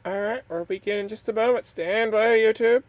Alright, we'll begin in just a moment. Stand by, YouTube.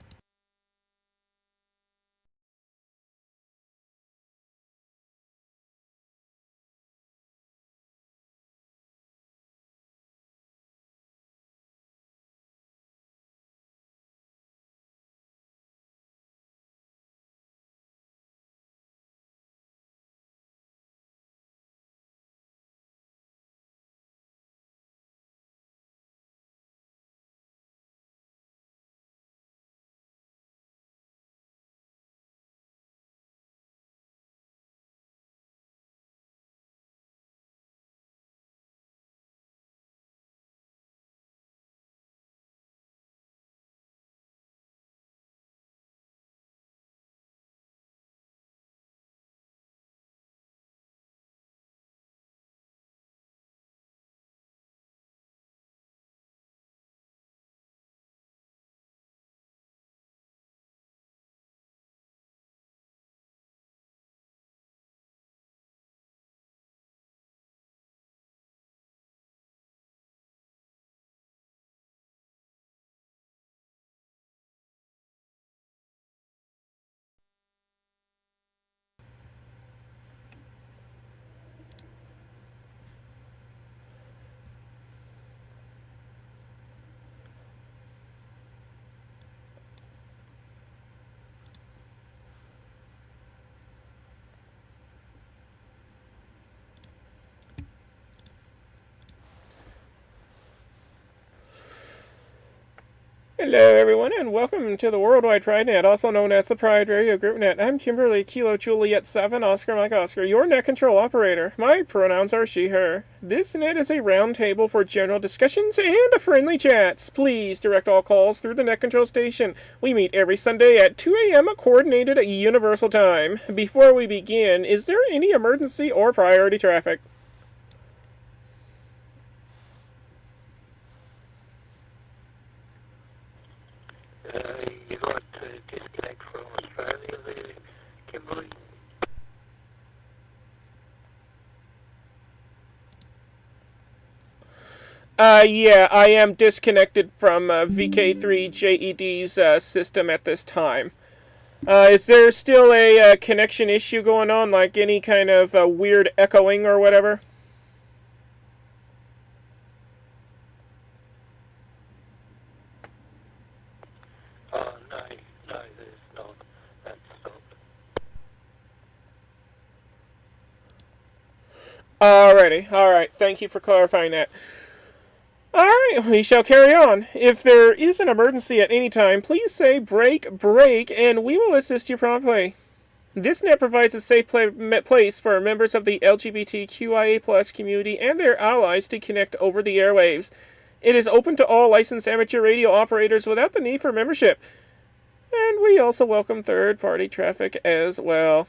Hello, everyone, and welcome to the Worldwide Pride Net, also known as the Pride Radio Group Net. I'm Kimberly Kilo Juliet 7, Oscar Mike Oscar, your net control operator. My pronouns are she, her. This net is a roundtable for general discussions and friendly chats. Please direct all calls through the net control station. We meet every Sunday at 2 a.m. coordinated universal time. Before we begin, is there any emergency or priority traffic? You got disconnect from Australia there, Kimberly? Yeah, I am disconnected from VK3JED's system at this time. Is there still a connection issue going on, like any kind of weird echoing or whatever? No, there's not. That's stopped. Alrighty, alright, thank you for clarifying that. Alright, we shall carry on. If there is an emergency at any time, please say break, break, and we will assist you promptly. This net provides a safe place for members of the LGBTQIA+ community and their allies to connect over the airwaves. It is open to all licensed amateur radio operators without the need for membership. And we also welcome third-party traffic as well.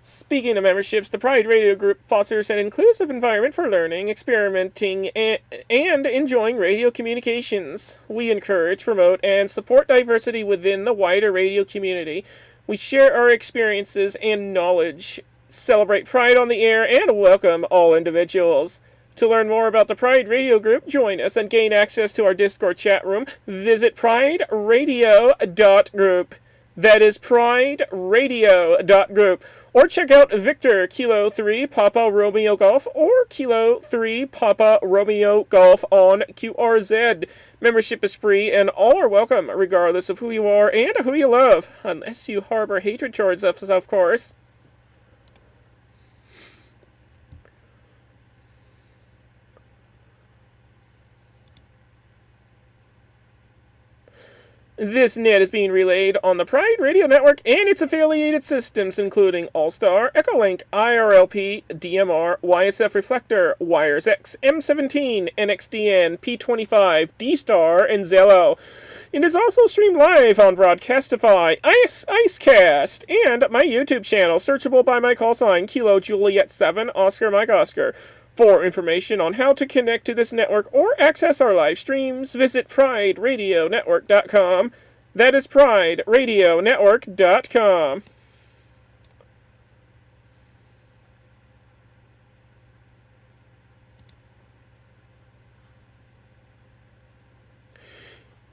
Speaking of memberships, the Pride Radio Group fosters an inclusive environment for learning, experimenting, and enjoying radio communications. We encourage, promote, and support diversity within the wider radio community. We share our experiences and knowledge, celebrate Pride on the air, and welcome all individuals. To learn more about the Pride Radio Group, join us and gain access to our Discord chat room. Visit prideradio.group. That is prideradio.group. Or check out Victor Kilo 3 Papa Romeo Golf or Kilo 3 Papa Romeo Golf on QRZ. Membership is free and all are welcome, regardless of who you are and who you love. Unless you harbor hatred towards us, of course. This net is being relayed on the Pride Radio Network and its affiliated systems, including All-Star, Echolink, IRLP, DMR, YSF Reflector, WiresX, M17, NXDN, P25, D-Star, and Zello. It is also streamed live on Broadcastify, Icecast, and my YouTube channel, searchable by my call sign, Kilo Juliet 7, Oscar Mike Oscar. For information on how to connect to this network or access our live streams, visit PrideRadioNetwork.com. That is PrideRadioNetwork.com.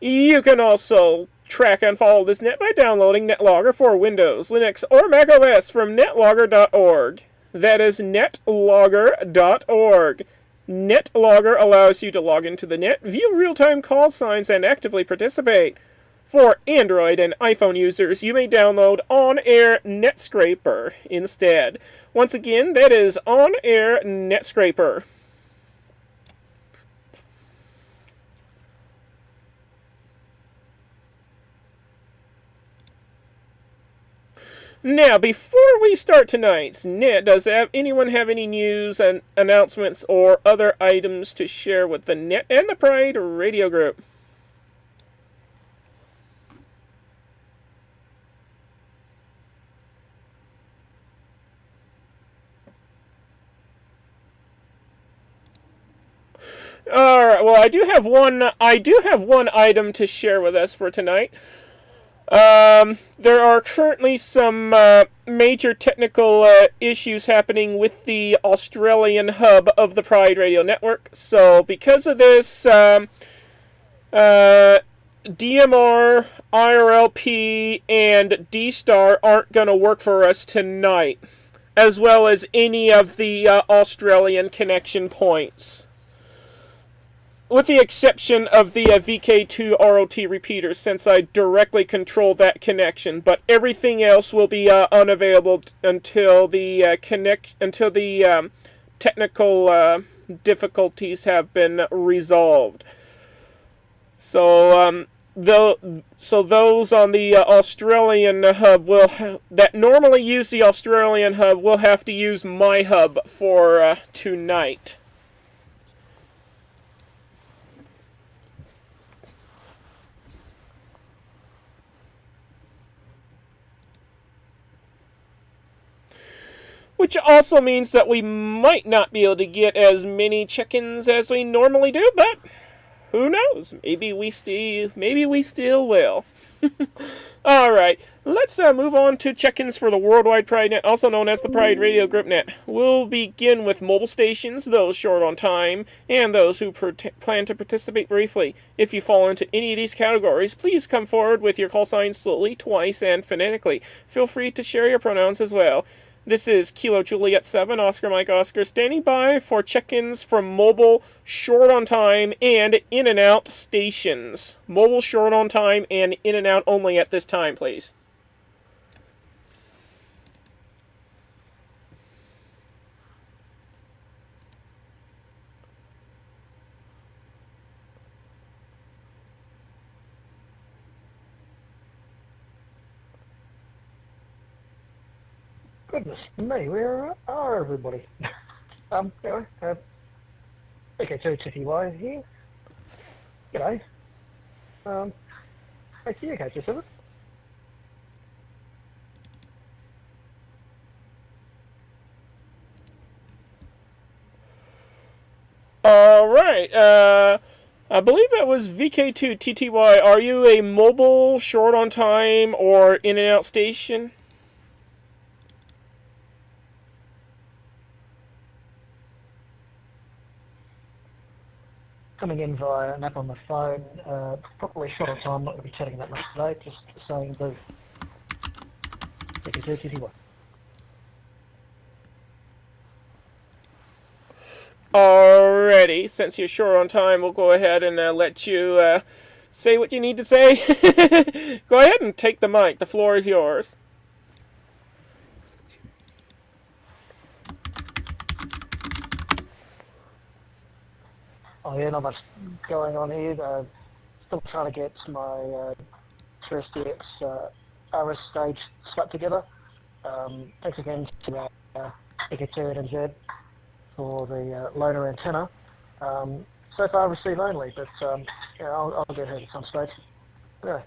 You can also track and follow this net by downloading NetLogger for Windows, Linux, or Mac OS from netlogger.org. That is netlogger.org. NetLogger allows you to log into the net, view real-time call signs, and actively participate. For Android and iPhone users, you may download On Air Netscraper instead. Once again, that is On Air Netscraper. Now, before we start tonight's net, does anyone have any news and announcements or other items to share with the net and the Pride Radio Group? All right. Well, I do have one. I do have one item to share with us for tonight. There are currently some major technical issues happening with the Australian hub of the Pride Radio Network. So, because of this, DMR, IRLP, and D-Star aren't going to work for us tonight, as well as any of the Australian connection points. With the exception of the VK2 ROT repeaters, since I directly control that connection, but everything else will be unavailable until the technical difficulties have been resolved. So those on the Australian hub that normally use the Australian hub will have to use my hub for tonight. Which also means that we might not be able to get as many check-ins as we normally do, but who knows? Maybe we still will. Alright, let's move on to check-ins for the Worldwide Pride Net, also known as the Pride Radio Group Net. We'll begin with mobile stations, those short on time, and those who plan to participate briefly. If you fall into any of these categories, please come forward with your call sign slowly, twice, and phonetically. Feel free to share your pronouns as well. This is Kilo Juliet 7, Oscar Mike Oscar, standing by for check-ins from mobile, short on time, and in and out stations. Mobile, short on time, and in and out only at this time, please. Goodness me, where are everybody? Anyway, okay, so TTY here. G'day. Hey, see you, Catch 7. Alright, I believe that was VK2 TTY. Are you a mobile, short on time, or in and out station? Coming in via an app on the phone, probably short on time, not going to be chatting that much today, just saying the TTY. Alrighty, since you're short on time, we'll go ahead and let you say what you need to say. Go ahead and take the mic. The floor is yours. Oh yeah, not much going on here. Still trying to get my TerreSTX RS stage slapped together. Thanks again to Ekaterin and Zed for the loaner antenna. So far receive only, but yeah, I'll get her at some stage. Yeah,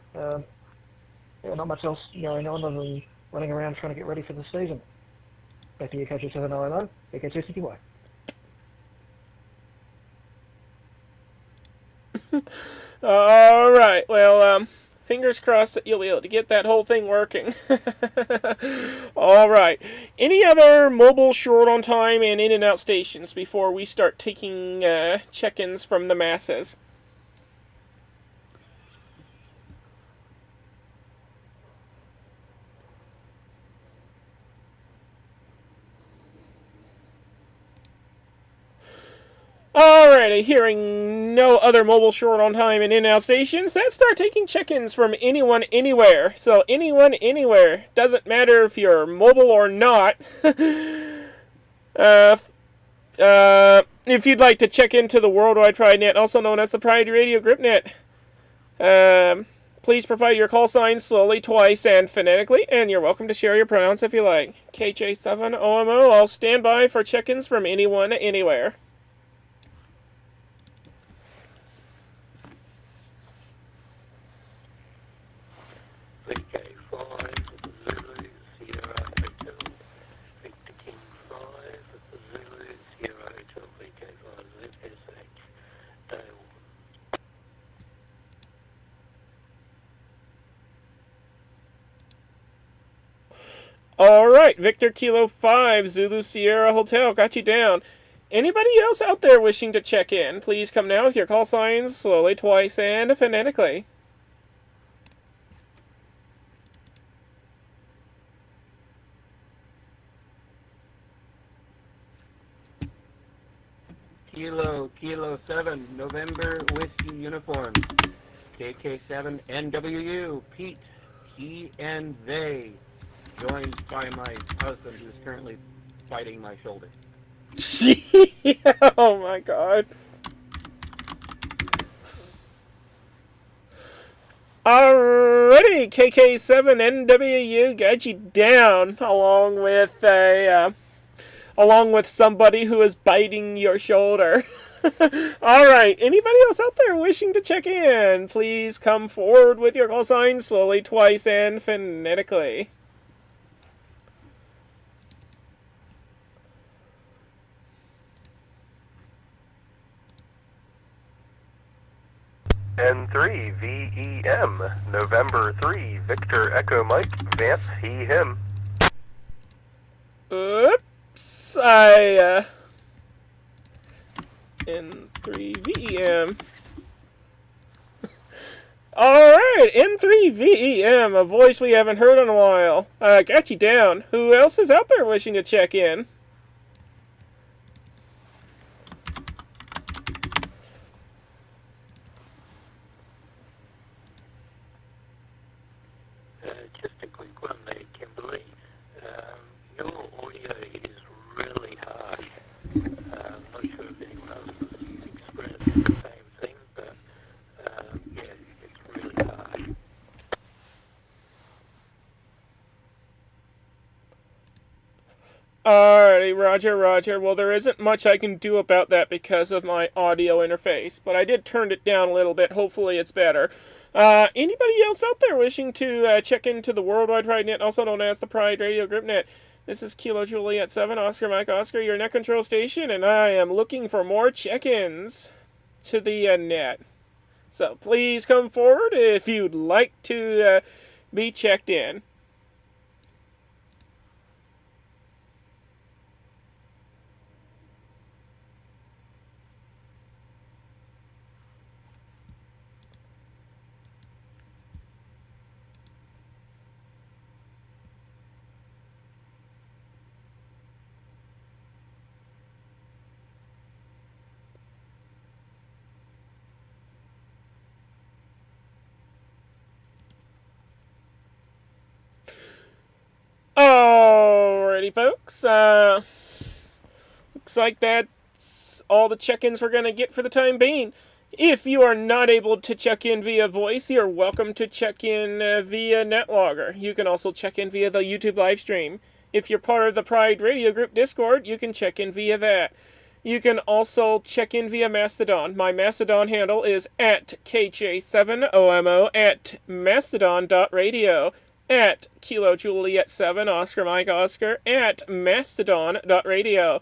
not much else going on other than running around trying to get ready for the season. Back to you, Coach 790, EK2CTY. Alright, well, fingers crossed that you'll be able to get that whole thing working. Alright, any other mobile, short on time, and in and out stations before we start taking check-ins from the masses? Alrighty, hearing no other mobile short on time and in-out stations, let's start taking check-ins from anyone, anywhere. So anyone, anywhere. Doesn't matter if you're mobile or not. If you'd like to check into the Worldwide Pride Net, also known as the Pride Radio Group Net, please provide your call signs slowly, twice, and phonetically, and you're welcome to share your pronouns if you like. KJ7OMO, I'll stand by for check-ins from anyone, anywhere. VK5, Zulu, Sierra Hotel, Victor King 5, Zulu, Sierra Hotel, VK5, ZSH, Dale. Alright, Victor Kilo 5, Zulu Sierra Hotel, got you down. Anybody else out there wishing to check in, please come now with your call signs slowly, twice, and phonetically. Kilo 7, November Whiskey Uniform. KK7 NWU, Pete, he and they, joined by my husband who's currently fighting my shoulder. Oh my god. Alrighty, KK7NWU got you down, along with somebody who is biting your shoulder. Alright, anybody else out there wishing to check in, please come forward with your call signs slowly, twice, and phonetically. N3VEM, November 3, Victor Echo Mike, Vance, he, him. Oops, N3VEM. Alright, N3VEM, a voice we haven't heard in a while. Got you down. Who else is out there wishing to check in? Just a quick one there, Kimberly. Your audio is really harsh. I'm not sure if anyone else has experienced the same thing, but yeah, it's really harsh. Alrighty, Roger. Well, there isn't much I can do about that because of my audio interface, but I did turn it down a little bit. Hopefully it's better. Anybody else out there wishing to check into the Worldwide Pride Net, also known as the Pride Radio Group Net? This is Kilo Juliet 7, Oscar Mike Oscar, your net control station, and I am looking for more check-ins to the net. So please come forward if you'd like to be checked in. Alrighty, folks. Looks like that's all the check-ins we're going to get for the time being. If you are not able to check in via voice, you're welcome to check in via NetLogger. You can also check in via the YouTube live stream. If you're part of the Pride Radio Group Discord, you can check in via that. You can also check in via Mastodon. My Mastodon handle is at KJ7OMO at mastodon.radio. At Kilo Juliet 7, Oscar Mike Oscar, at mastodon.radio.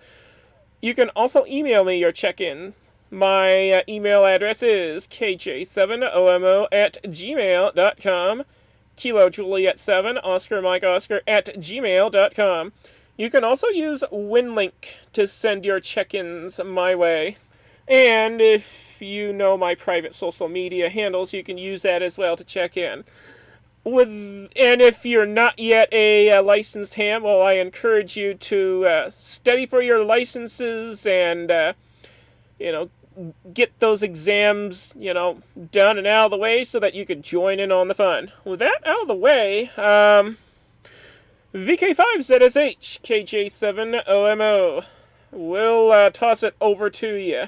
You can also email me your check-in. My email address is kj7omo at gmail.com. Kilo Juliet 7, Oscar Mike Oscar, at gmail.com. You can also use WinLink to send your check-ins my way. And if you know my private social media handles, you can use that as well to check in. And if you're not yet a licensed ham, well, I encourage you to study for your licenses and you know, get those exams, you know, done and out of the way so that you could join in on the fun. With that out of the way, VK5ZSH, KJ7OMO. We'll toss it over to you.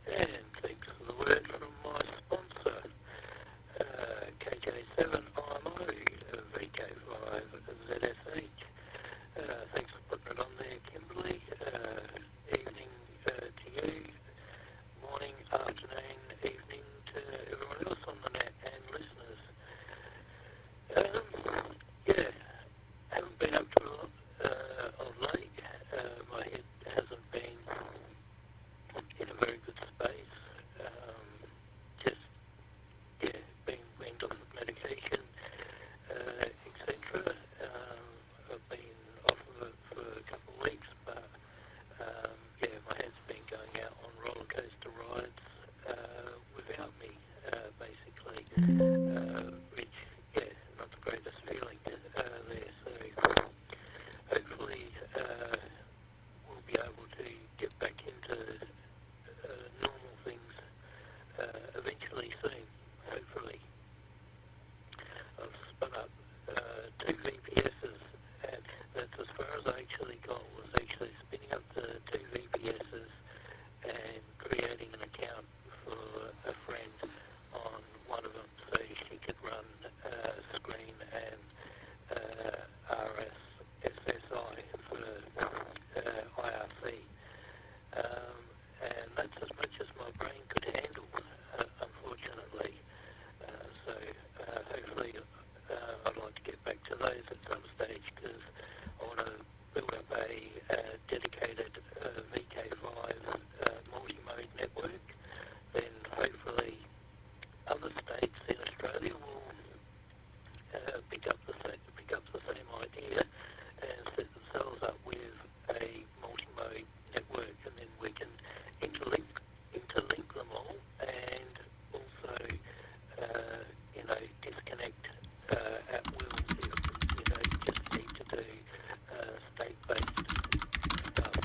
And thanks for the word from my sponsor, KJ7IMO, VK5ZSH. Thanks for putting it on there, Kimberly. Evening to you. Morning, afternoon, evening to everyone else on the net and listeners. Yeah, haven't been up to a lot of late. My head hasn't been in a very good space. Just, yeah, being off of medication, etc. I've been off of it for a couple of weeks, but yeah, my head's been going out on roller coaster rides without me, basically, which, yeah, not the greatest feeling there. So hopefully we'll be able to get back into normal things eventually soon, hopefully. I've spun up 2 VPSs, and that's as far as I actually got, was actually spinning up the 2 VPSs and creating an account for a friend on one of them so she could run screen and RSSI for IRC. And that's as much as my brain could handle, unfortunately. So hopefully I'd like to get back to those at some stage, because I want to build up a dedicated VK5 multi-mode network. Then hopefully other states in Australia will pick up the same idea and set themselves up with a multi-mode network, and then we can interlink them all, and also disconnect at will if you just need to do state-based stuff.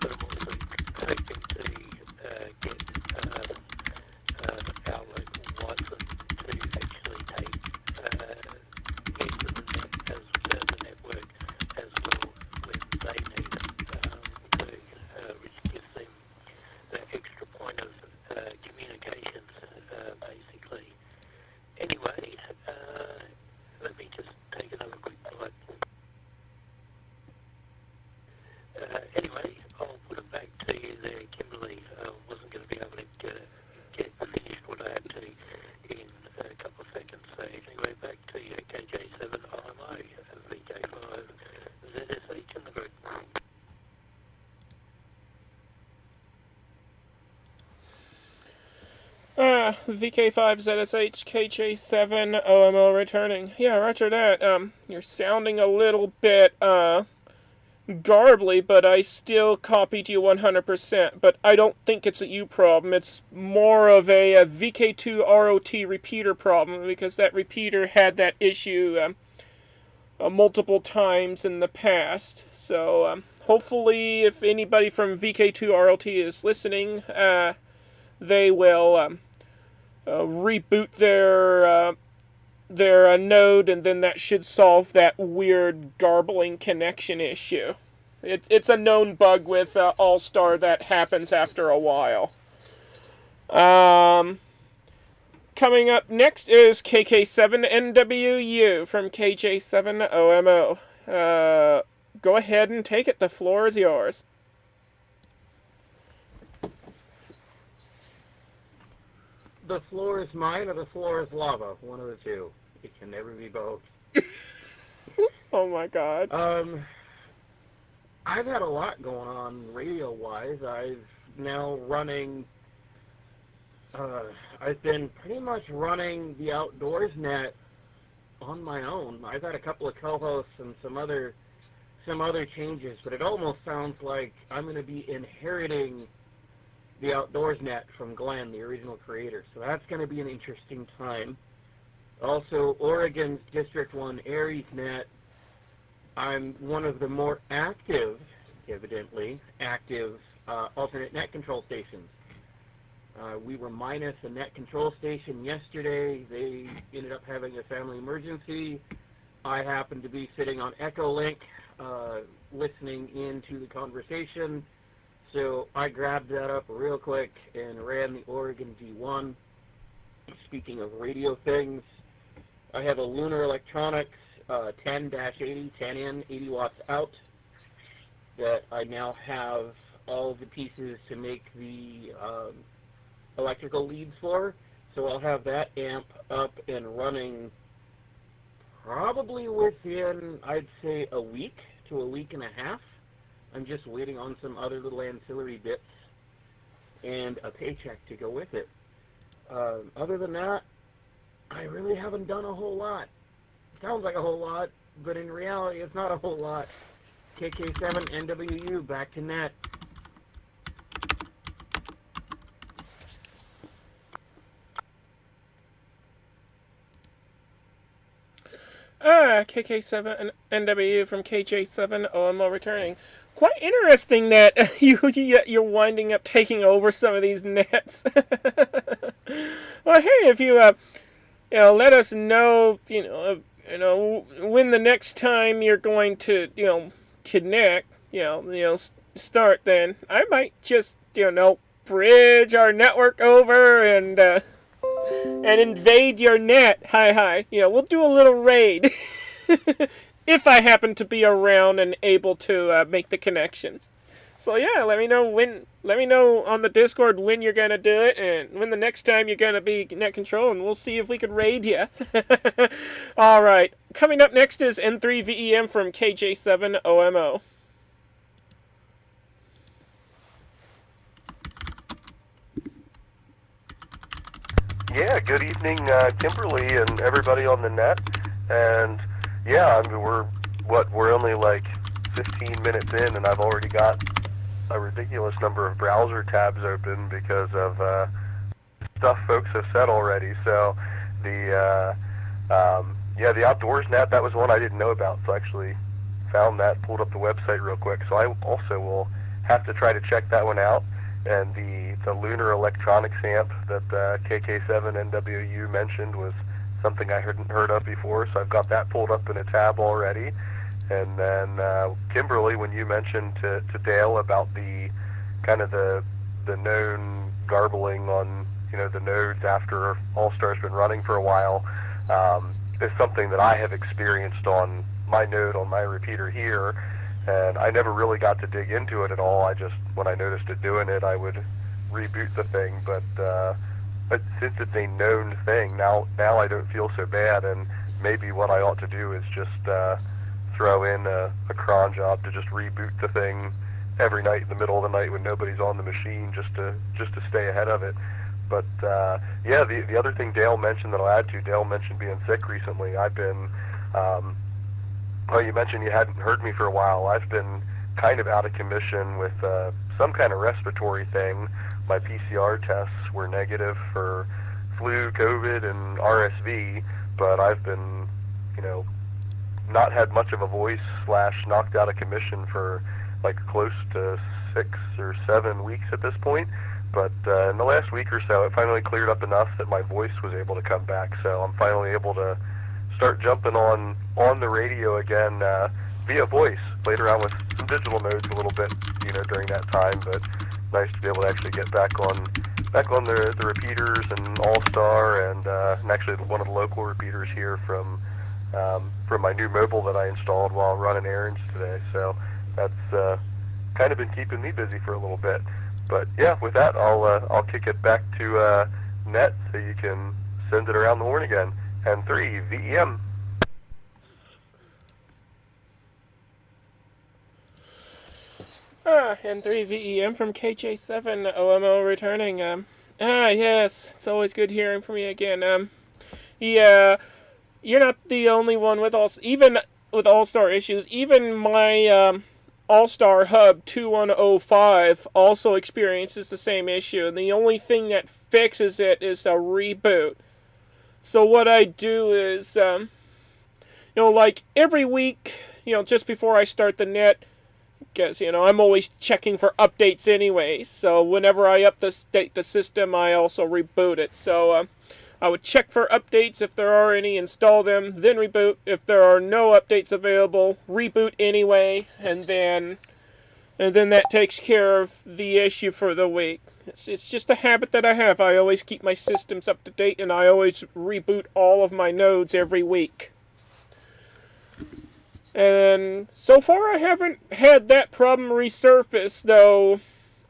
But I'm also hoping to get our local license to actually take into the network as well when they need it, which gives them that extra point of communications, basically. Anyway, let me just take another quick bite. Anyway, I'll put it back to you there, Kimberly. I wasn't going to be able to get finished what I had to in a couple of seconds. So anyway, back to you, KJ7IMO, VK5ZSH in the group. VK5ZSH, KJ7OMO returning. Yeah, roger that. You're sounding a little bit, garbly, but I still copied you 100%. But I don't think it's a you problem. It's more of a VK2 ROT repeater problem, because that repeater had that issue multiple times in the past. So hopefully, if anybody from VK2 ROT is listening, they will reboot their node, and then that should solve that weird garbling connection issue. It's a known bug with All-Star that happens after a while. Coming up next is KK7NWU from KJ7OMO. Go ahead and take it. The floor is yours. The floor is mine or the floor is lava. One of the two. It can never be both. Oh my god. I've had a lot going on radio-wise. I've now running... I've been pretty much running the Outdoors Net on my own. I've had a couple of co-hosts and some other changes, but it almost sounds like I'm going to be inheriting the Outdoors Net from Glenn, the original creator. So that's going to be an interesting time. Also, Oregon's District 1 Aries Net. I'm one of the more active, evidently, alternate net control stations. We were minus a net control station yesterday. They ended up having a family emergency. I happened to be sitting on Echolink, listening into the conversation. So I grabbed that up real quick and ran the Oregon D1. Speaking of radio things, I have a Lunar Electronics 10-80, 10 in, 80 watts out, that I now have all the pieces to make the electrical leads for. So I'll have that amp up and running probably within, I'd say, a week to a week and a half. I'm just waiting on some other little ancillary bits and a paycheck to go with it. Other than that, I really haven't done a whole lot. Sounds like a whole lot, but in reality, it's not a whole lot. KK7 NWU, back to net. KK7 and NW from KJ7 OMO returning. Quite interesting that you're winding up taking over some of these nets. Well, hey, if you let us know, when the next time you're going to connect, start, then I might just bridge our network over and invade your net. Hi. We'll do a little raid. If I happen to be around and able to make the connection. So yeah, let me know on the Discord when you're gonna do it and when the next time you're gonna be net control, and we'll see if we can raid you. Alright, coming up next is N3VEM from KJ7 OMO. Yeah, good evening, Kimberly and everybody on the net. And yeah, I mean, we're only like 15 minutes in, and I've already got a ridiculous number of browser tabs open because of stuff folks have said already. So the Outdoors Net, that was one I didn't know about, so I actually found that, pulled up the website real quick. So I also will have to try to check that one out. And the Lunar Electronics amp that KK7NWU mentioned was something I hadn't heard of before, so I've got that pulled up in a tab already. And then Kimberly, when you mentioned to Dale about the kind of the known garbling on the nodes after All-Star's been running for a while, is something that I have experienced on my node on my repeater here. And I never really got to dig into it at all. I just, when I noticed it doing it, I would reboot the thing. But since it's a known thing, now I don't feel so bad. And maybe what I ought to do is just throw in a cron job to just reboot the thing every night in the middle of the night when nobody's on the machine, just to stay ahead of it. But yeah, the other thing Dale mentioned that I'll add to, Dale mentioned being sick recently. I've been well, you mentioned you hadn't heard me for a while. I've been kind of out of commission with some kind of respiratory thing. My PCR tests were negative for flu, COVID, and RSV, but I've been, not had much of a voice / knocked out of commission for like close to 6 or 7 weeks at this point. But in the last week or so, it finally cleared up enough that my voice was able to come back. So I'm finally able to start jumping on the radio again via voice. Played around with some digital modes a little bit, during that time, but nice to be able to actually get back on the repeaters and All-Star and actually one of the local repeaters here from my new mobile that I installed while running errands today. So that's kind of been keeping me busy for a little bit. But yeah, with that, I'll kick it back to net so you can send it around the horn again. N3VEM. N3VEM from KJ7 OMO returning. Yes, it's always good hearing from you again. Yeah, you're not the only one with even with All-Star issues. Even my All-Star Hub 2105 also experiences the same issue, and the only thing that fixes it is a reboot. So what I do is, like every week, just before I start the net, because, I'm always checking for updates anyway, so whenever I update the system, I also reboot it. So I would check for updates if there are any, install them, then reboot. If there are no updates available, reboot anyway, and then that takes care of the issue for the week. It's just a habit that I have. I always keep my systems up to date, and I always reboot all of my nodes every week. And so far I haven't had that problem resurface, though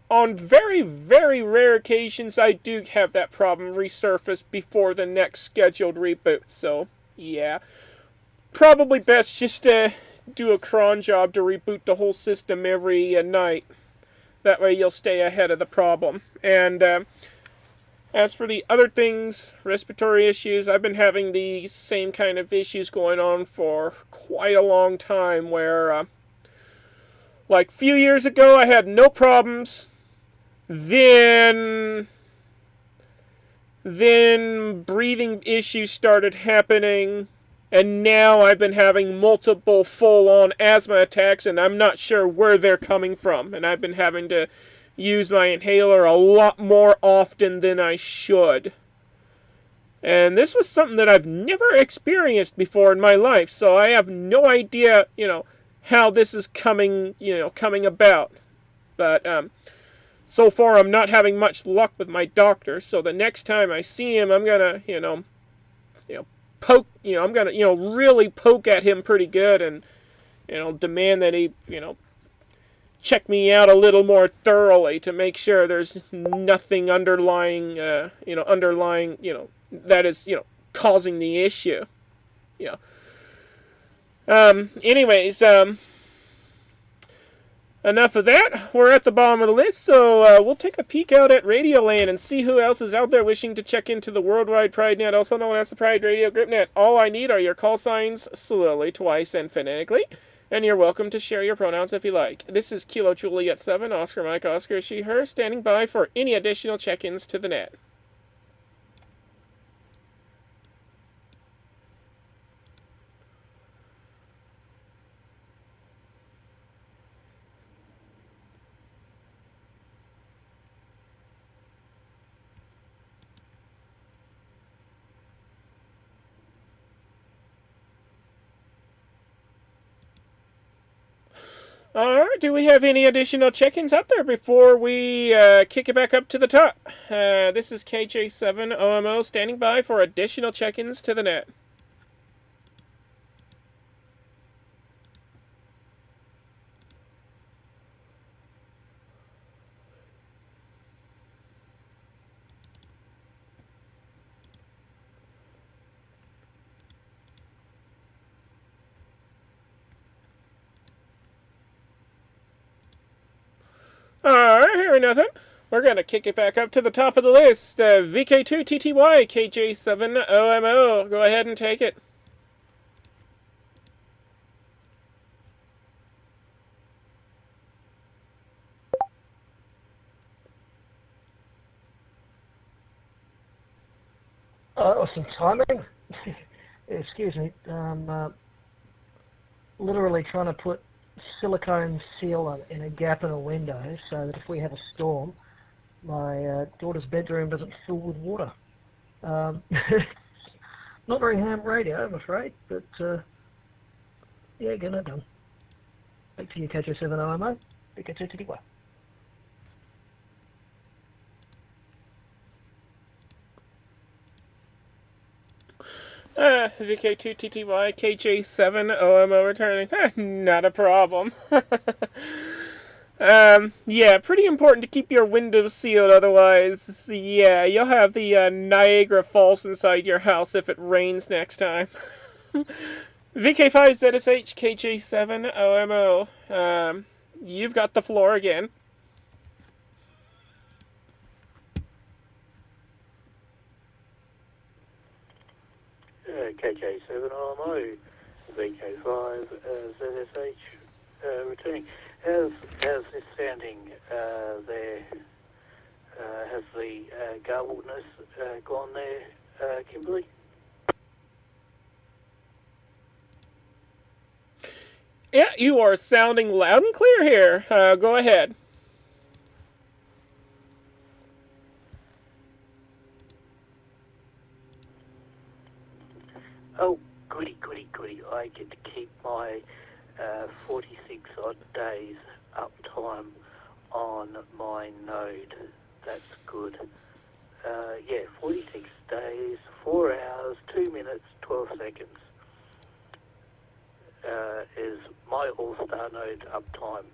on very, very rare occasions I do have that problem resurface before the next scheduled reboot. So, yeah. Probably best just to do a cron job to reboot the whole system every night. That way you'll stay ahead of the problem. And as for the other things, respiratory issues, I've been having the same kind of issues going on for quite a long time, where, like, a few years ago I had no problems, then breathing issues started happening, and now I've been having multiple full-on asthma attacks, and I'm not sure where they're coming from, and I've been having to use my inhaler a lot more often than I should. And this was something that I've never experienced before in my life, so I have no idea, how this is coming about. But so far I'm not having much luck with my doctor, so the next time I see him, I'm gonna, poke, I'm gonna, really poke at him pretty good, and, demand that he, check me out a little more thoroughly to make sure there's nothing underlying, that is, causing the issue. Anyways, enough of that. We're at the bottom of the list, so we'll take a peek out at Radioland and see who else is out there wishing to check into the Worldwide Pride Net, also known as the Pride Radio Group Net. All I need are your call signs, slowly, twice, and phonetically. And you're welcome to share your pronouns if you like. This is Kilo Juliet 7, Oscar Mike Oscar, she, her, standing by for any additional check-ins to the net. Alright, do we have any additional check-ins out there before we kick it back up to the top? This is KJ7OMO standing by for additional check-ins to the net. Alright, hearing nothing. We're going to kick it back up to the top of the list. VK2TTY, KJ7OMO. Go ahead and take it. Awesome timing. Excuse me. Literally trying to put silicone seal in a gap in a window so that if we have a storm, my daughter's bedroom doesn't fill with water. Not very ham radio, I'm afraid, but yeah, getting it done. Back to you, KJ7OMO, VK2TTY. VK2TTY, KJ7OMO returning. Not a problem. Yeah, pretty important to keep your windows sealed, otherwise, yeah, you'll have the Niagara Falls inside your house if it rains next time. VK5ZSH, KJ7OMO, you've got the floor again. KJ7RMO, VK5 ZSH returning. how's this sounding there? Has the garbled-ness gone there, Kimberly? Yeah, you are sounding loud and clear here. Go ahead. Oh, goody. I get to keep my 46 odd days uptime on my node. That's good. 46 days, 4 hours, 2 minutes, 12 seconds is my All-Star node uptime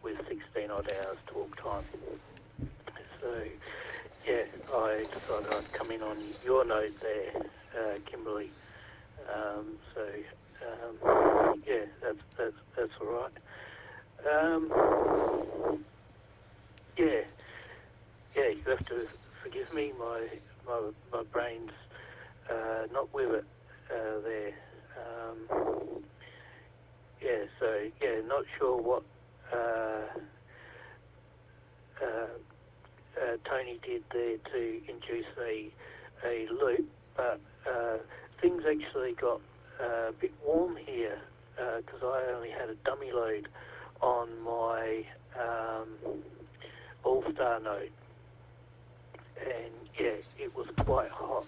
with 16 odd hours talk time. So, yeah, I decided I'd come in on your node there, Kimberly. Yeah, that's all right. Yeah, you have to forgive me. My brain's not with it there. Not sure what Tony did there to induce a loop, but things actually got a bit warm here because I only had a dummy load on my All-Star node, and yeah, it was quite hot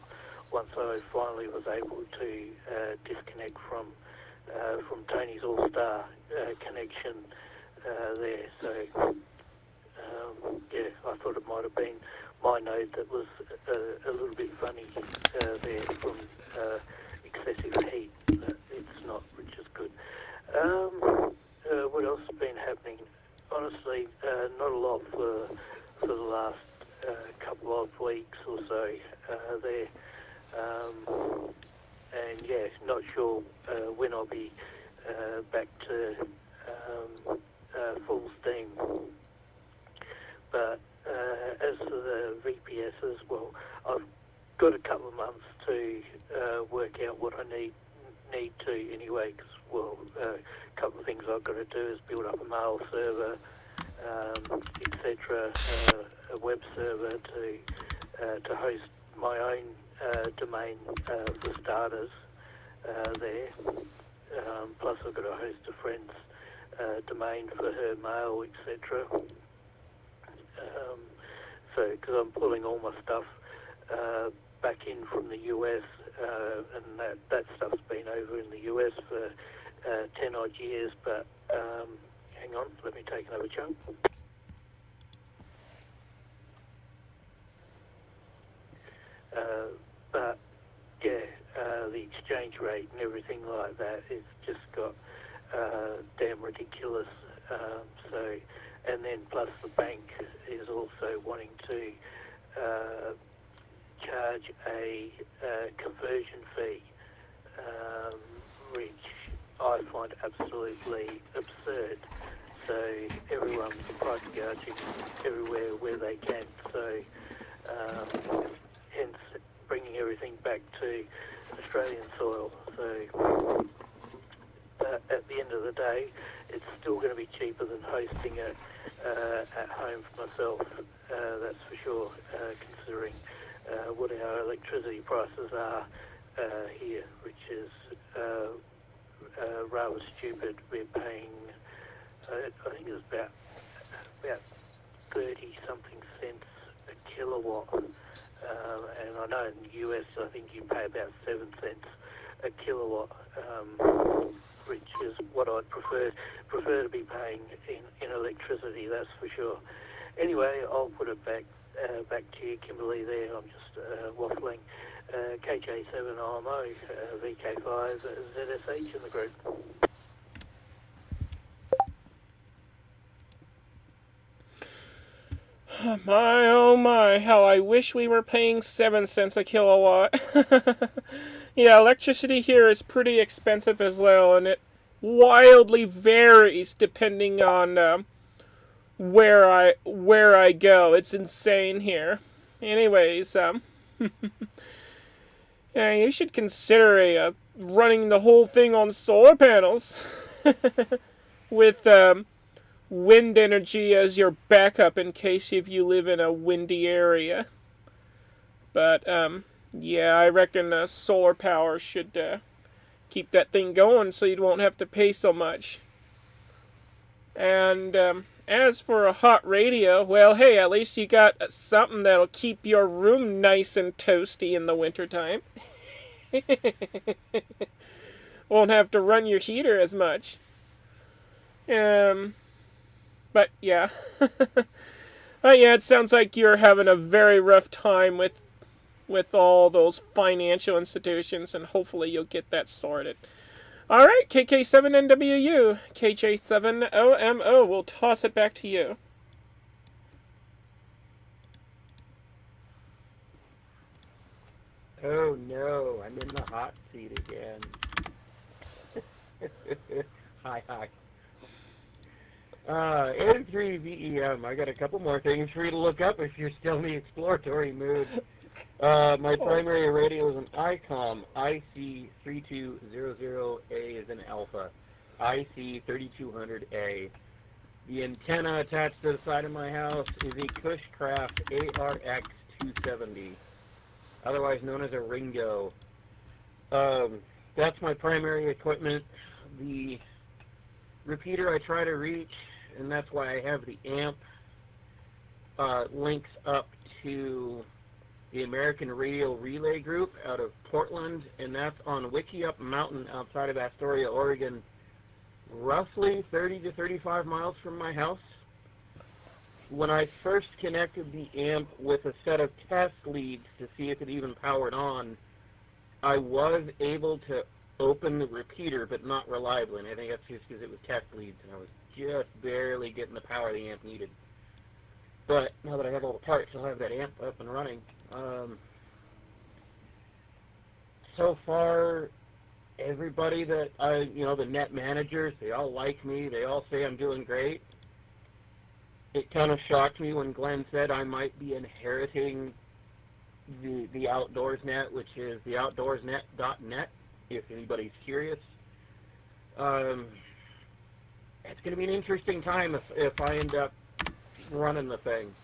once I finally was able to disconnect from Tony's All-Star connection there. So I thought it might have been my node that was a little bit funny there from excessive heat. It's not, which is good. What else has been happening? Honestly, not a lot for the last couple of weeks or so there. And yeah, not sure when I'll be back to full steam. But as for the VPSs, well, I've got a couple of months to work out what I need to anyway, because, well, a couple of things I've got to do is build up a mail server, etc., a web server to host my own domain for starters there. Plus I've got to host a friend's domain for her mail, etc. So, because I'm pulling all my stuff back in from the US, and that stuff's been over in the US for 10 odd years, but hang on, let me take another chunk. But yeah, the exchange rate and everything like that, it's just got damn ridiculous. And then plus the bank is also wanting to charge a conversion fee, which I find absolutely absurd. So everyone's price gouging everywhere where they can. So hence bringing everything back to Australian soil. So at the end of the day, it's still going to be cheaper than hosting it at home for myself, that's for sure, considering what our electricity prices are here, which is rather stupid. We're paying, I think it's about 30-something cents a kilowatt, and I know in the US I think you pay about 7 cents a kilowatt, which is what I'd prefer to be paying in electricity, that's for sure. Anyway, I'll put it back to you, Kimberly, there. I'm just waffling. KJ7RMO, VK5, ZSH in the group. My, oh my, how I wish we were paying 7 cents a kilowatt. Yeah, electricity here is pretty expensive as well, and it wildly varies depending on where I go. It's insane here. Anyways, yeah, you should consider running the whole thing on solar panels with wind energy as your backup in case if you live in a windy area. But, yeah, I reckon solar power should keep that thing going so you won't have to pay so much. And as for a hot radio, well, hey, at least you got something that'll keep your room nice and toasty in the wintertime. Won't have to run your heater as much. But yeah. Yeah, it sounds like you're having a very rough time with all those financial institutions, and hopefully you'll get that sorted. Alright, KK7NWU, KJ7OMO, we'll toss it back to you. Oh no, I'm in the hot seat again. Hi. N3VEM, I got a couple more things for you to look up if you're still in the exploratory mood. My primary radio is an ICOM, IC3200A is an alpha, IC3200A. The antenna attached to the side of my house is a Cushcraft ARX270, otherwise known as a Ringo. That's my primary equipment. The repeater I try to reach, and that's why I have the amp, links up to the American Radio Relay Group out of Portland, and that's on Wickiup Mountain outside of Astoria, Oregon, roughly 30 to 35 miles from my house. When I first connected the amp with a set of test leads to see if it even powered on, I was able to open the repeater, but not reliably, and I think that's just because it was test leads, and I was just barely getting the power the amp needed. But now that I have all the parts, I'll have that amp up and running. So far, everybody that the net managers, they all like me. They all say I'm doing great. It kind of shocked me when Glenn said I might be inheriting the Outdoors Net, which is the outdoorsnet.net, if anybody's curious. It's going to be an interesting time if I end up running the thing.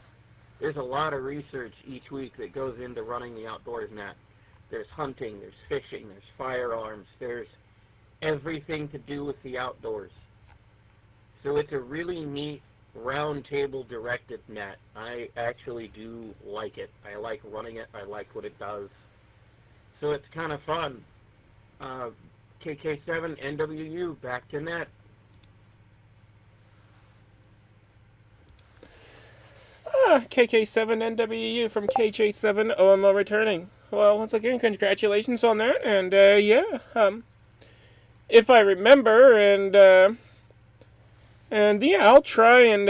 There's a lot of research each week that goes into running the Outdoors Net. There's hunting, there's fishing, there's firearms, there's everything to do with the outdoors. So it's a really neat round-table directed net. I actually do like it. I like running it. I like what it does. So it's kind of fun. KK7NWU, back to net. KK7NWU from KJ7OMO returning. Well, once again, congratulations on that. And, if I remember, and yeah, I'll try and,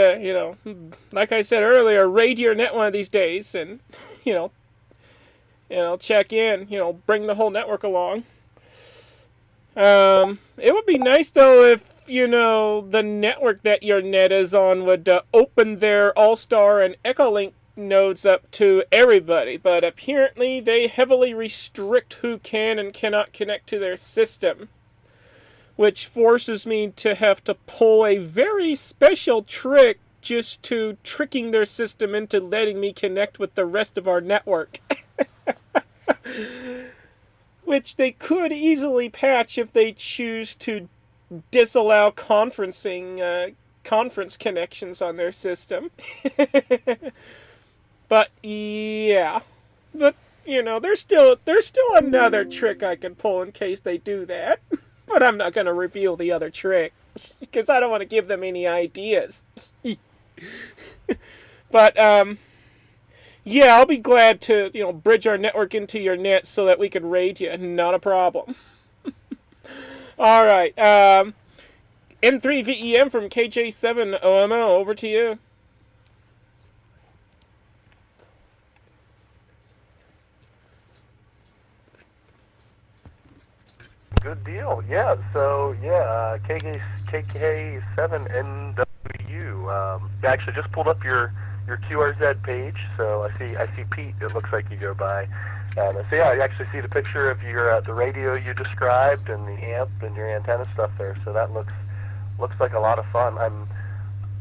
like I said earlier, raid your net one of these days and, I'll check in, bring the whole network along. It would be nice, though, if, the network that your net is on would open their All-Star and Echolink nodes up to everybody, but apparently they heavily restrict who can and cannot connect to their system, which forces me to have to pull a very special trick just to tricking their system into letting me connect with the rest of our network. Which they could easily patch if they choose to disallow conference connections on their system. But yeah, but there's still another trick I can pull in case they do that. But I'm not going to reveal the other trick because I don't want to give them any ideas. But yeah, I'll be glad to bridge our network into your net so that we can raid you. Not a problem. All right. N3VEM from KJ7OMO, over to you. Good deal. Yeah. So KK7NW. Actually, just pulled up your QRZ page. So I see Pete. It looks like you go by. So yeah, I actually see the picture of your the radio you described and the amp and your antenna stuff there. So that looks like a lot of fun.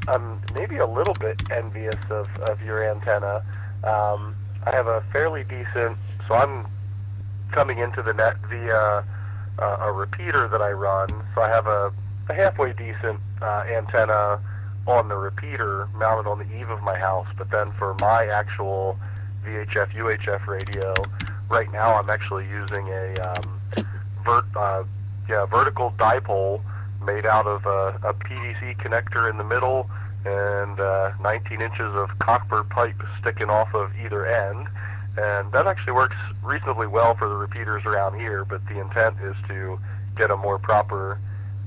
I'm maybe a little bit envious of your antenna. I have a fairly decent, so I'm coming into the net via a repeater that I run. So I have a halfway decent antenna on the repeater mounted on the eave of my house, but then for my actual VHF UHF radio, right now I'm actually using a vertical dipole made out of a PVC connector in the middle and 19 inches of copper pipe sticking off of either end. And that actually works reasonably well for the repeaters around here, but the intent is to get a more proper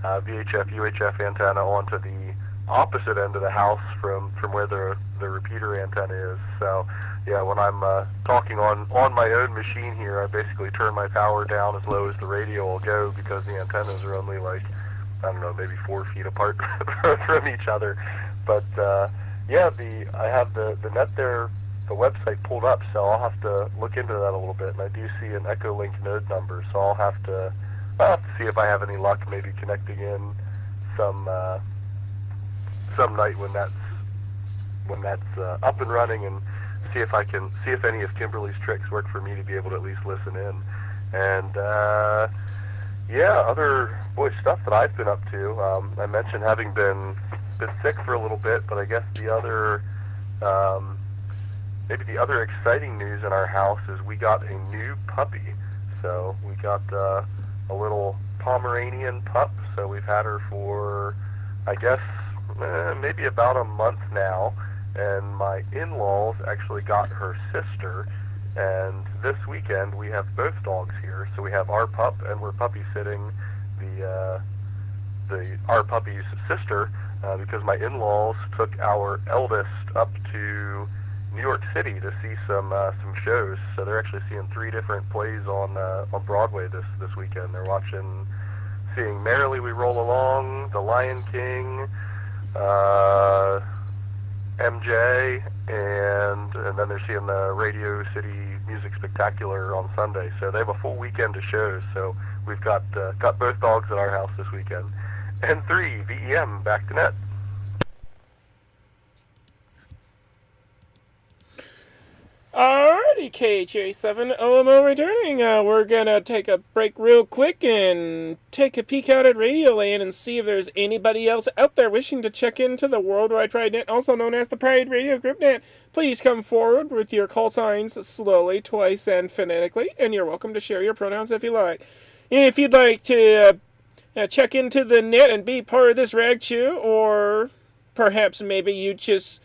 VHF UHF antenna onto the opposite end of the house from where the repeater antenna is. So yeah, when I'm talking on my own machine here, I basically turn my power down as low as the radio will go because the antennas are only like, I don't know, maybe 4 feet apart from each other. But yeah, I have the net there, the website pulled up, so I'll have to look into that a little bit. And I do see an Echolink node number, so I'll have to see if I have any luck maybe connecting in some night when that's up and running, and see if any of Kimberly's tricks work for me to be able to at least listen in. And yeah, other stuff that I've been up to. I mentioned having been sick for a little bit, but I guess the other maybe the other exciting news in our house is we got a new puppy. So we got a little Pomeranian pup. So we've had her for, I guess, maybe about a month now. And my in-laws actually got her sister. And this weekend we have both dogs here. So we have our pup, and we're puppy sitting our puppy's sister because my in-laws took our eldest up to New York City to see some shows. So they're actually seeing 3 different plays on Broadway this weekend. They're seeing Merrily We Roll Along, The Lion King, MJ, and then they're seeing the Radio City Music Spectacular on Sunday. So they have a full weekend of shows. So we've got both dogs at our house this weekend. And 3, VEM, back to net. Alrighty, KHA7 OMO returning. We're gonna take a break real quick and take a peek out at Radioland and see if there's anybody else out there wishing to check into the Worldwide Pride Net, also known as the Pride Radio Group Net. Please come forward with your call signs slowly, twice, and phonetically, and you're welcome to share your pronouns if you like. If you'd like to check into the net and be part of this rag chew, or perhaps maybe you just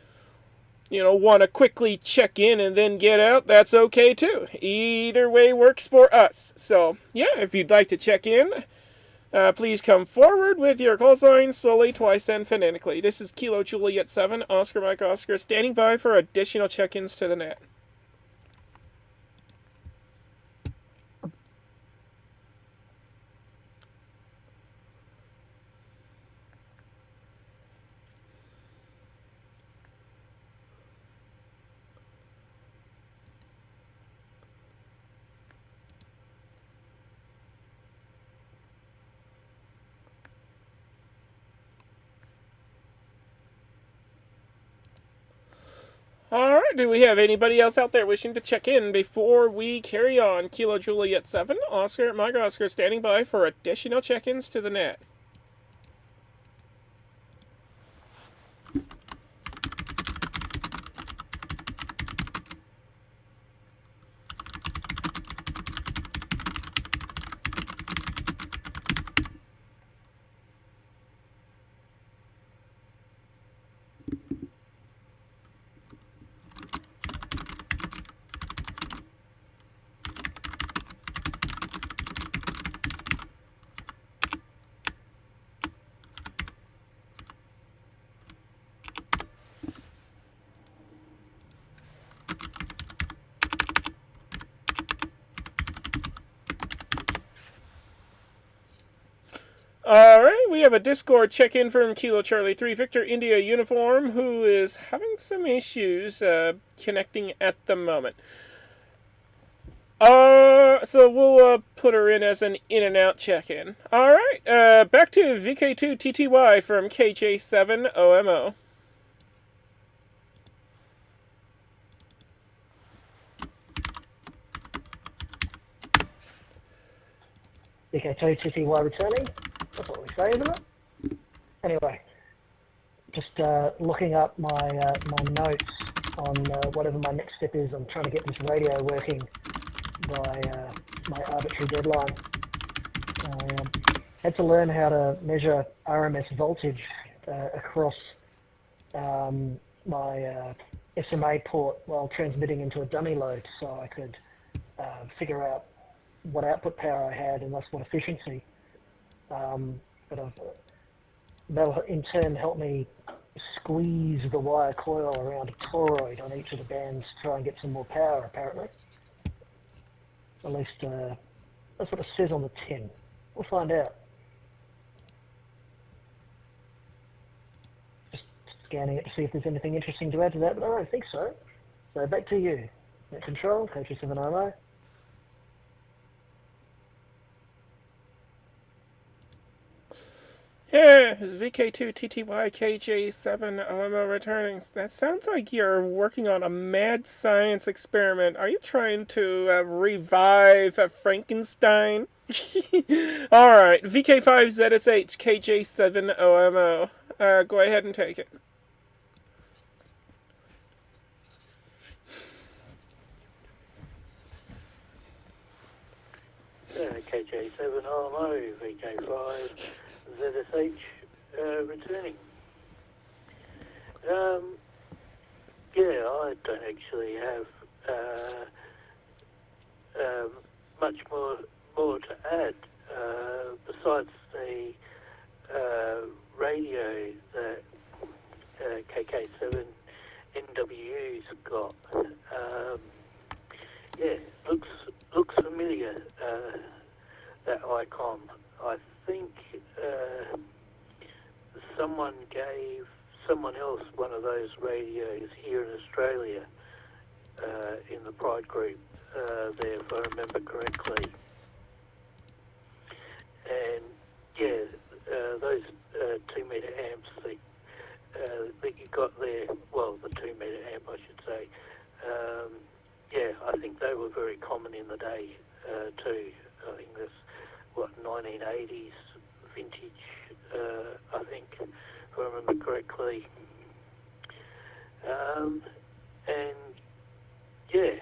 want to quickly check in and then get out, that's okay too. Either way works for us. So, yeah, if you'd like to check in, please come forward with your call signs slowly, twice, and phonetically. This is Kilo Juliet 7, Oscar Mike Oscar, standing by for additional check-ins to the net. Alright, do we have anybody else out there wishing to check in before we carry on? Kilo Juliet 7, Oscar, Mike Oscar, standing by for additional check-ins to the net. Alright, we have a Discord check-in from Kilo Charlie 3 Victor India Uniform, who is having some issues connecting at the moment. So we'll put her in as an in-and-out check-in. Alright, back to VK2TTY from KJ7OMO. VK2 TTY returning. That's what we say, isn't it? Anyway, just looking up my notes on whatever my next step is. I'm trying to get this radio working by my arbitrary deadline. I had to learn how to measure RMS voltage across my SMA port while transmitting into a dummy load, so I could figure out what output power I had and thus what efficiency. That'll in turn help me squeeze the wire coil around a toroid on each of the bands to try and get some more power, apparently. At least that's what it says on the tin. We'll find out. Just scanning it to see if there's anything interesting to add to that, but I don't think so. So back to you. Net control, KG7OMO. Yeah, VK2 TTY KJ7 OMO returning. That sounds like you're working on a mad science experiment. Are you trying to revive Frankenstein? Alright, VK5ZSH KJ7 OMO. Go ahead and take it. KJ7 RMO, VK5 ZSH returning. Yeah, I don't actually have much more to add besides the radio that KK7 NWU's got. Yeah, looks familiar, that icon. I think someone gave someone else one of those radios here in Australia in the Pride group there, if I remember correctly. And yeah, those 2 meter amps that you got there, well, the 2 meter amp I should say, yeah, I think they were very common in the day too. I think that's what, 1980s vintage, I think, if I remember correctly. And yeah,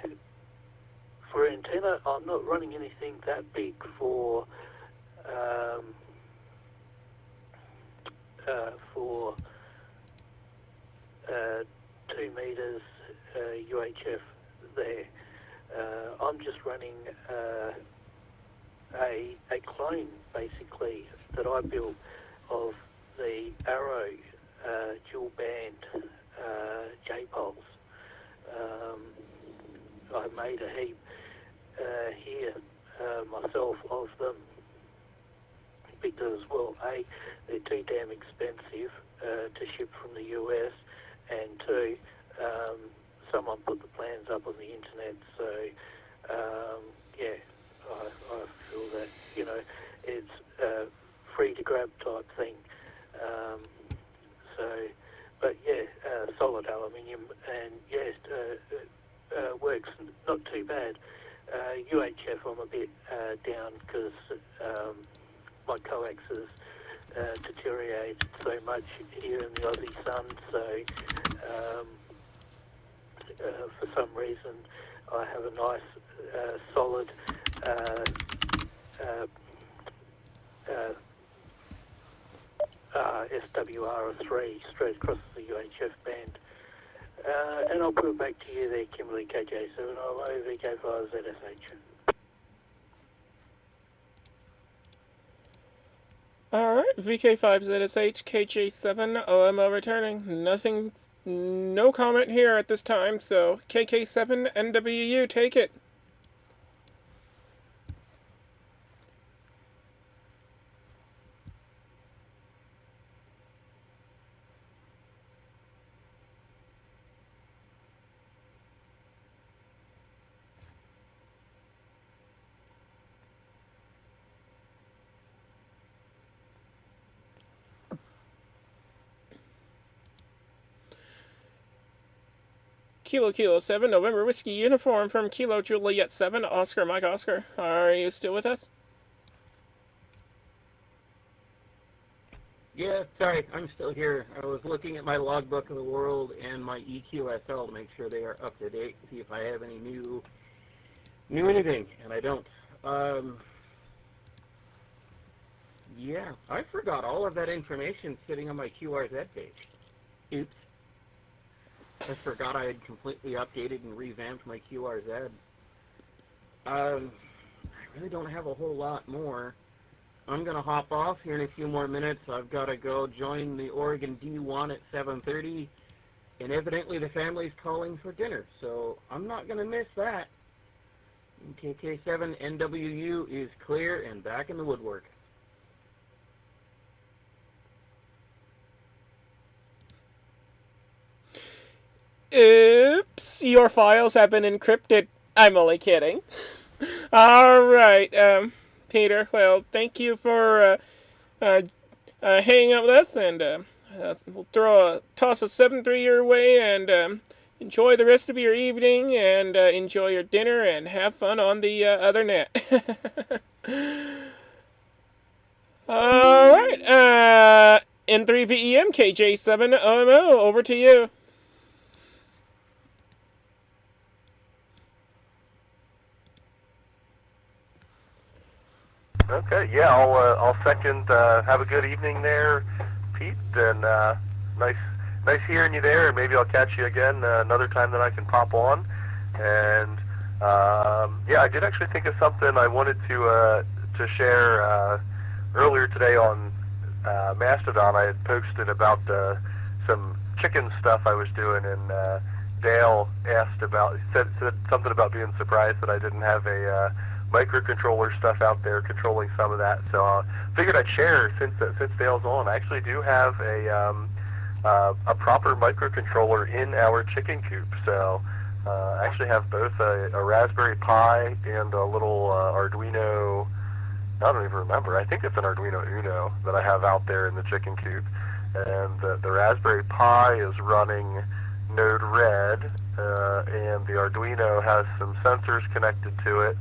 for antenna, I'm not running anything that big for 2 meters UHF there. I'm just running a clone basically that I built of the Arrow dual band J-poles. I made a heap here myself of them because, well, A, they're too damn expensive to ship from the US, and 2, someone put the plans up on the internet, so yeah, I feel that, you know, it's a free to grab type thing. So, but yeah, solid aluminium, and yes, works not too bad. UHF I'm a bit down because my coax has deteriorated so much here in the Aussie sun, so for some reason I have a nice solid SWR3 straight across the UHF band. And I'll put it back to you there, Kimberly, KJ7OMO, VK5ZSH. Alright, VK5ZSH KJ7 OMO returning. Nothing, no comment here at this time, so KK7 NWU, take it. Kilo 7, November Whiskey Uniform from Kilo Juliet 7, Oscar Mike Oscar. Are you still with us? Yeah, sorry, I'm still here. I was looking at my logbook of the world and my EQSL to make sure they are up to date, see if I have any new anything, and I don't. Yeah, I forgot all of that information sitting on my QRZ page. Oops. I forgot I had completely updated and revamped my QRZ. I really don't have a whole lot more. I'm going to hop off here in a few more minutes. I've got to go join the Oregon D1 at 7:30, and evidently the family's calling for dinner, so I'm not going to miss that. KK7 NWU is clear and back in the woodwork. Oops, your files have been encrypted. I'm only kidding. All right, Peter. Well, thank you for hanging out with us, and we'll toss a 7-3 your way, and enjoy the rest of your evening, and enjoy your dinner, and have fun on the other net. All right, N3VEM KJ7OMO, over to you. Okay, yeah, I'll second. Have a good evening there, Pete, and nice hearing you there. And maybe I'll catch you again another time that I can pop on. And yeah, I did actually think of something I wanted to share earlier today on Mastodon. I had posted about some chicken stuff I was doing, and Dale said something about being surprised that I didn't have a microcontroller stuff out there controlling some of that. So I figured I'd share since Dale's on. I actually do have a proper microcontroller in our chicken coop. So I actually have both a Raspberry Pi and a little Arduino. I don't even remember. I think it's an Arduino Uno that I have out there in the chicken coop. And the Raspberry Pi is running Node-RED, and the Arduino has some sensors connected to it.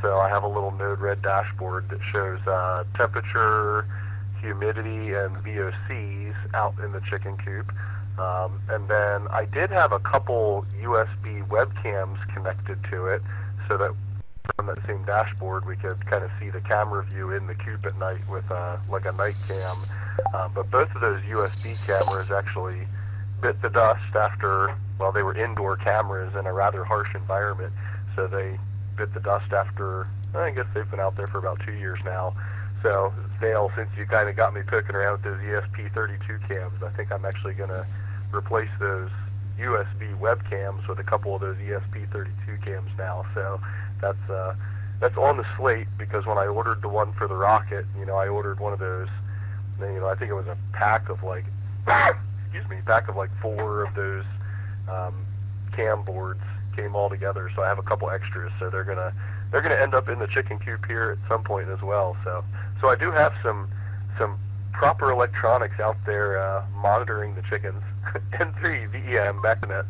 So I have a little Node-RED dashboard that shows temperature, humidity, and VOCs out in the chicken coop. And then I did have a couple USB webcams connected to it, so that from that same dashboard we could kind of see the camera view in the coop at night with like a night cam. But both of those USB cameras actually bit the dust after, well, they were indoor cameras in a rather harsh environment, so they bit the dust after, I guess they've been out there for about 2 years now. So, Dale, since you kind of got me poking around with those ESP32 cams, I think I'm actually going to replace those USB webcams with a couple of those ESP32 cams now. So that's on the slate, because when I ordered the one for the rocket, I ordered one of those, I think it was a pack of like, pack of like 4 of those cam boards came all together, so I have a couple extras, so they're gonna end up in the chicken coop here at some point as well. So I do have some proper electronics out there monitoring the chickens. N3VEM, back to net.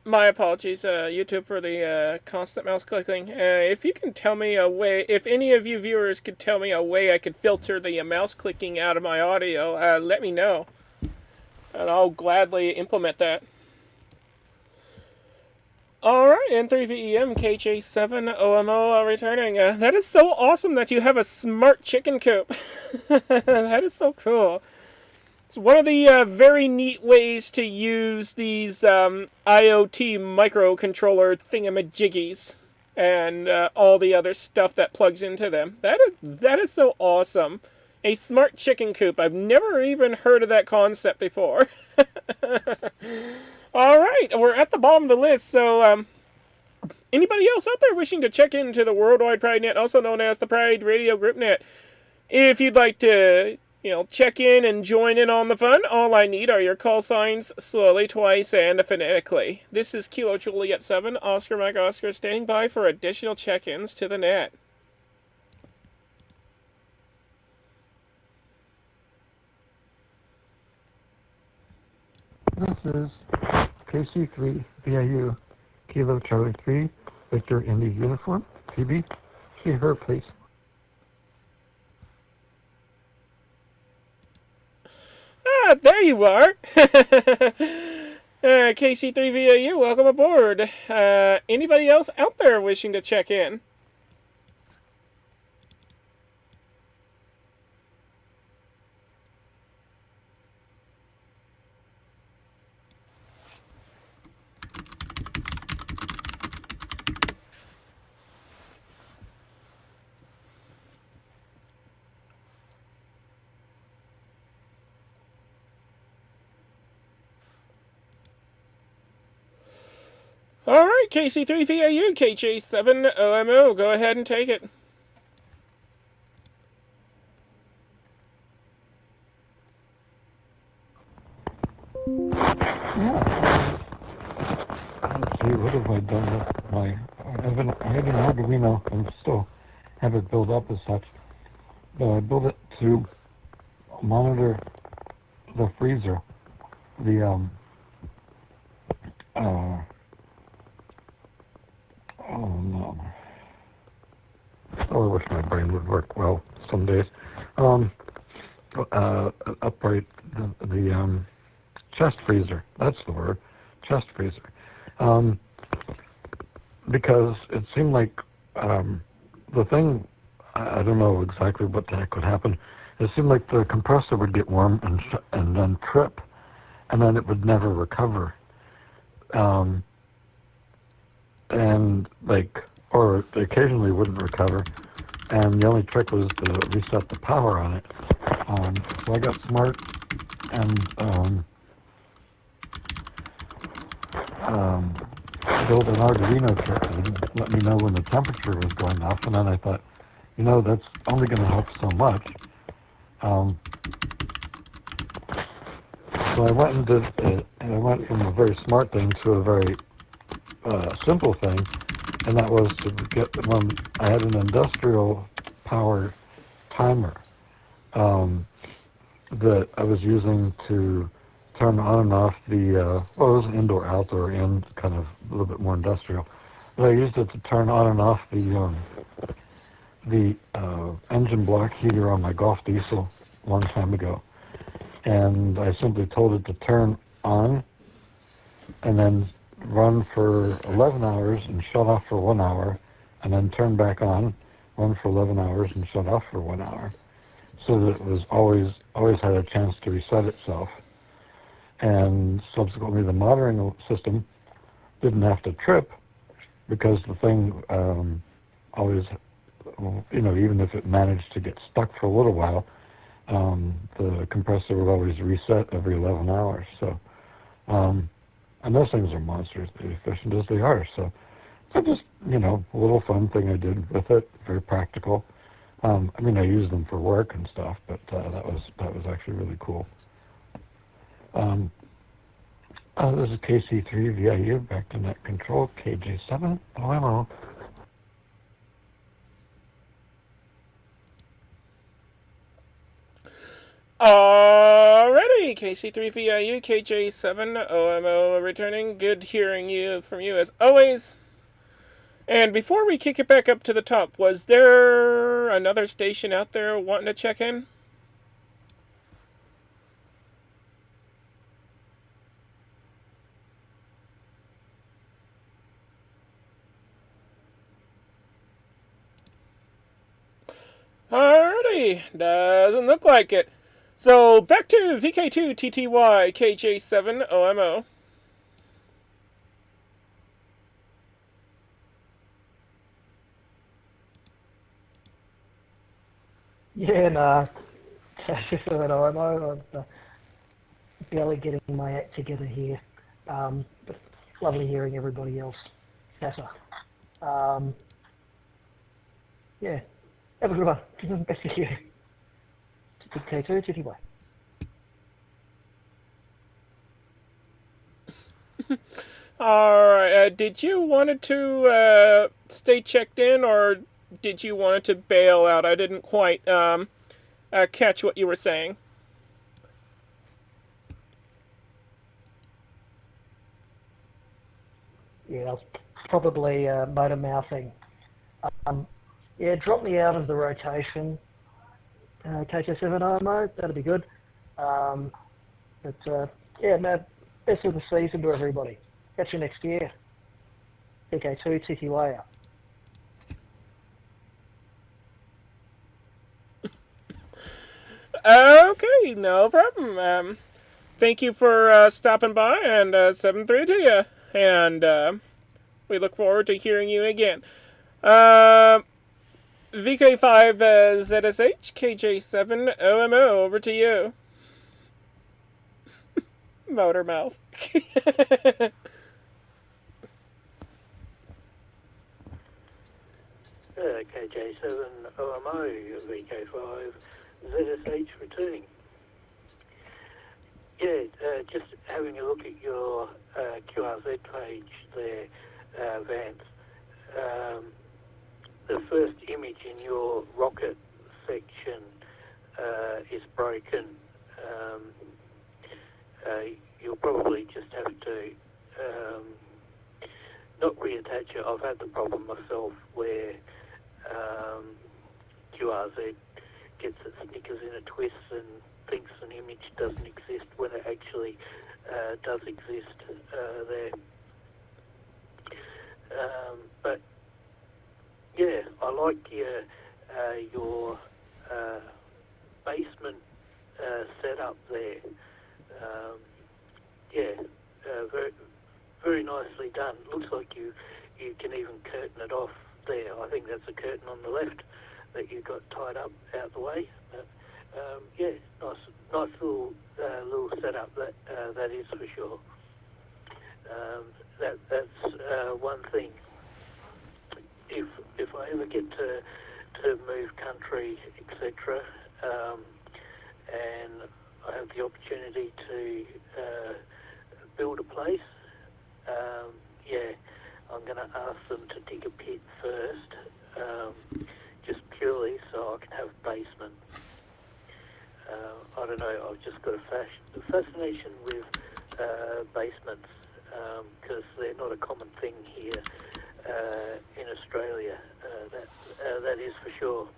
My apologies, YouTube, for the constant mouse clicking. If you can tell me a way, if any of you viewers could tell me a way I could filter the mouse clicking out of my audio, let me know, and I'll gladly implement that. Alright, N3VEM KJ7OMO returning. That is so awesome that you have a smart chicken coop. That is so cool. It's one of the very neat ways to use these IoT microcontroller thingamajiggies and all the other stuff that plugs into them. That is so awesome. A smart chicken coop. I've never even heard of that concept before. Alright, we're at the bottom of the list, so anybody else out there wishing to check into the Worldwide Pride Net, also known as the Pride Radio Group Net? If you'd like to, check in and join in on the fun, all I need are your call signs, slowly, twice, and phonetically. This is Kilo Juliet 7, Oscar Mike Oscar, standing by for additional check-ins to the net. This is KC3 VIU, Kilo Charlie 3, Victor Indy Uniform, CB. See her, please. There you are. KC3VAU, welcome aboard. Anybody else out there wishing to check in? All right, KC3VAU, KJ7OMO, go ahead and take it. Yeah. Let's see, what have I done with my... I have an Arduino and still have it built up as such. But I built it to monitor the freezer. Oh no. Oh, I wish my brain would work well some days. Upright the chest freezer. That's the word. Chest freezer. Because it seemed like the thing, I don't know exactly what the heck would happen. It seemed like the compressor would get warm and then trip, and then it would never recover. And or occasionally wouldn't recover, and the only trick was to reset the power on it. So I got smart and built an Arduino chip and let me know when the temperature was going off, and then I thought, that's only going to help so much. So I went and did it, and I went from a very smart thing to a very simple thing, and that was to get I had an industrial power timer that I was using to turn on and off the it was indoor, outdoor, and kind of a little bit more industrial. But I used it to turn on and off the engine block heater on my Golf Diesel a long time ago, and I simply told it to turn on and then run for 11 hours and shut off for 1 hour, and then turn back on, run for 11 hours and shut off for 1 hour, so that it was always had a chance to reset itself. And subsequently, the monitoring system didn't have to trip, because the thing always, even if it managed to get stuck for a little while, the compressor would always reset every 11 hours. So, and those things are monstrously efficient as they are. So just, a little fun thing I did with it, very practical. I use them for work and stuff, but that was actually really cool. This is KC3VIU, back to net control, KJ7, OMO. Alrighty, KC3VIU, KJ7OMO returning. Good hearing from you as always. And before we kick it back up to the top, was there another station out there wanting to check in? Alrighty, doesn't look like it. So back to VK2TTY, KJ7OMO. Yeah, nah. KJ7OMO. I'm barely getting my act together here. But lovely hearing everybody else better. Yeah. Have a good one. Best to you. K2, TTY. Alright, did you wanted to stay checked in, or did you wanted to bail out? I didn't quite catch what you were saying. Yeah, that was probably motor mouthing. Yeah, drop me out of the rotation. KJ7OMO, that'll be good. But yeah, man, best of the season to everybody. Catch you next year. PK2 TQA out. Okay, no problem. Thank you for stopping by, and 7-3 to you. And we look forward to hearing you again. VK5 ZSH, KJ7 OMO, over to you. Motor mouth. KJ7 OMO, VK5 ZSH returning. Yeah, just having a look at your QRZ page there, Vance. The first image in your rocket section is broken. You'll probably just have to not reattach it. I've had the problem myself where QRZ gets its knickers in a twist and thinks an image doesn't exist when it actually does exist there. But yeah, I like your basement setup there. Yeah, very very nicely done. Looks like you can even curtain it off there. I think that's a curtain on the left that you got tied up out the way. But, yeah, nice little setup that is for sure. That's one thing. If I ever get to move country, etc., and I have the opportunity to build a place, yeah, I'm going to ask them to dig a pit first, just purely so I can have a basement. I don't know, I've just got a fascination with basements, because they're not a common thing here in Australia, that is for sure.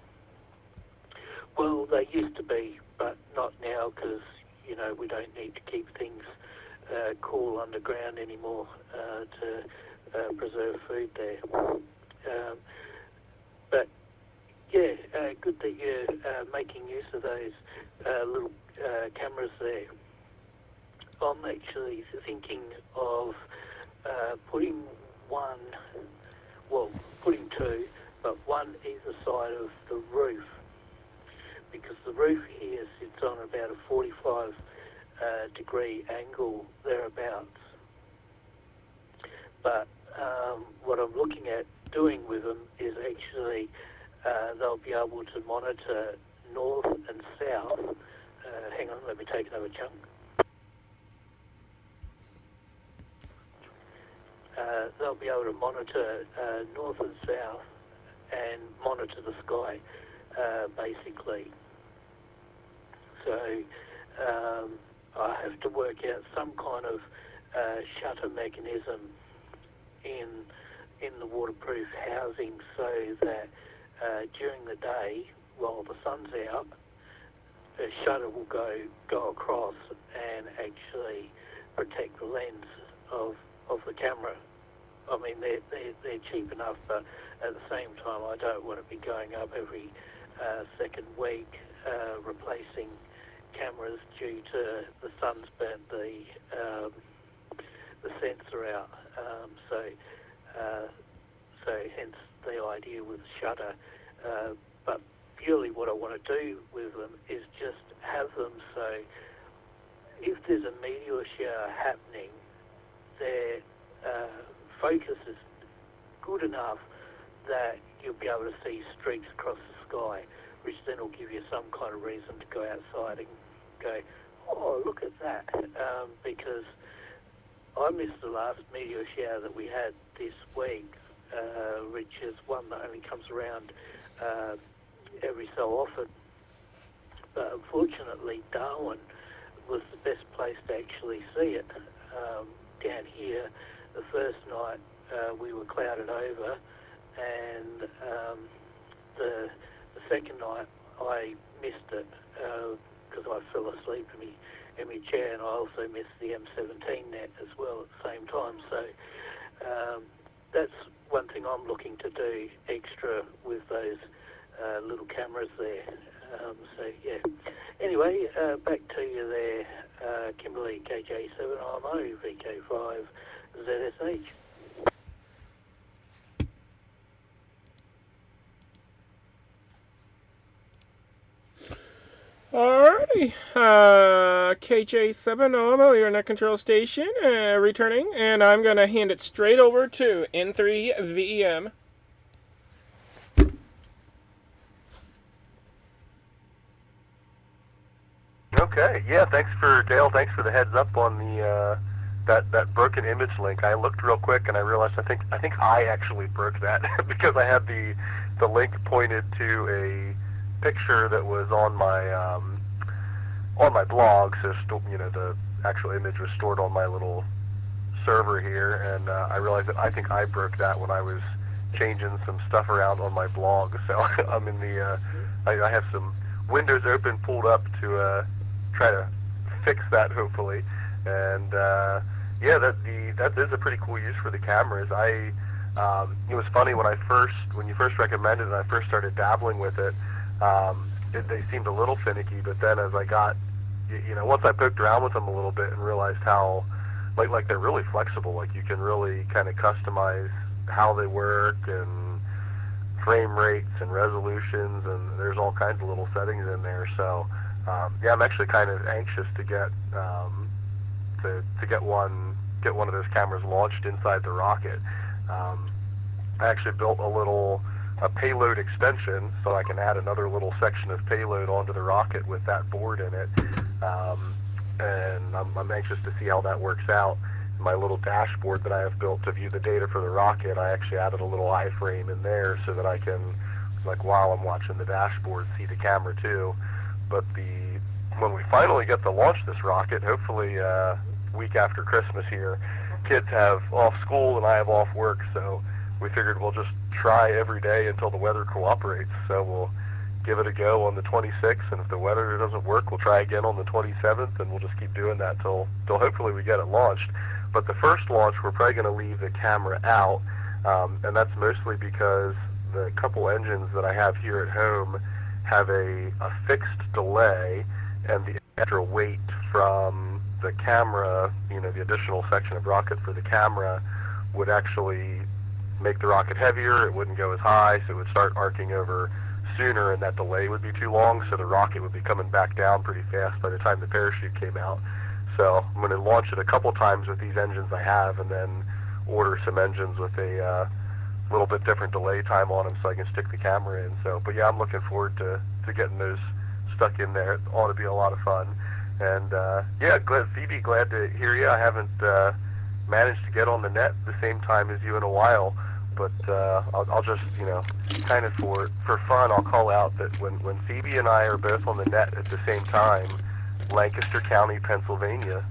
Well, they used to be, but not now, because, you know, we don't need to keep things cool underground anymore to preserve food there. But yeah, good that you're making use of those little cameras there. I'm actually thinking of putting two, but one either side of the roof, because the roof here sits on about a 45 degree angle thereabouts. But what I'm looking at doing with them is actually they'll be able to monitor north and south. Hang on, let me take another chunk. They'll be able to monitor north and south and monitor the sky, basically. So I have to work out some kind of shutter mechanism in the waterproof housing so that during the day, while the sun's out, the shutter will go across and actually protect the lens of the camera. I mean, they're cheap enough, but at the same time, I don't want to be going up every second week replacing cameras due to the sun's burnt the sensor out. So hence the idea with the shutter. But purely what I want to do with them is just have them so if there's a meteor shower happening, their focus is good enough that you'll be able to see streaks across the sky, which then will give you some kind of reason to go outside and go, oh, look at that, because I missed the last meteor shower that we had this week, which is one that only comes around every so often. But unfortunately, Darwin was the best place to actually see it. Down here, the first night we were clouded over, and the second night I missed it because I fell asleep and MHA, and I also miss the M17 net as well at the same time. So that's one thing I'm looking to do extra with those little cameras there. So yeah. Anyway, back to you there, Kimberley, KJ7IMO, VK5, ZSH. Alrighty, KJ7OMO, your net control station, returning, and I'm going to hand it straight over to N3VEM. Okay, yeah, thanks for Dale. Thanks for the heads up on the that broken image link. I looked real quick and I realized I think I actually broke that because I had the link pointed to a picture that was on my blog. So the actual image was stored on my little server here, and I realized that I think I broke that when I was changing some stuff around on my blog. So I'm in the I have some windows open, pulled up to try to fix that hopefully. And yeah, that is a pretty cool use for the cameras. It was funny when you first recommended it and I first started dabbling with it. They seemed a little finicky, but then as I got, once I poked around with them a little bit and realized how, like they're really flexible. Like you can really kind of customize how they work and frame rates and resolutions, and there's all kinds of little settings in there. So yeah, I'm actually kind of anxious to get to get one of those cameras launched inside the rocket. I actually built a payload extension so I can add another little section of payload onto the rocket with that board in it. And I'm anxious to see how that works out. My little dashboard that I have built to view the data for the rocket, I actually added a little iframe in there so that I can, like while I'm watching the dashboard, see the camera too. But when we finally get to launch this rocket, hopefully week after Christmas here, kids have off school and I have off work, so we figured we'll just try every day until the weather cooperates. So we'll give it a go on the 26th, and if the weather doesn't work, we'll try again on the 27th, and we'll just keep doing that till hopefully we get it launched. But the first launch, we're probably going to leave the camera out, and that's mostly because the couple engines that I have here at home have a fixed delay, and the extra weight from the camera, the additional section of rocket for the camera would actually make the rocket heavier. It wouldn't go as high, so it would start arcing over sooner, and that delay would be too long, so the rocket would be coming back down pretty fast by the time the parachute came out. So I'm going to launch it a couple times with these engines I have, and then order some engines with a little bit different delay time on them so I can stick the camera in. So, but yeah, I'm looking forward to getting those stuck in there. It ought to be a lot of fun. And yeah, Phoebe, glad to hear you. I haven't managed to get on the net the same time as you in a while, but I'll just, kind of for fun, I'll call out that when Phoebe and I are both on the net at the same time, Lancaster County, Pennsylvania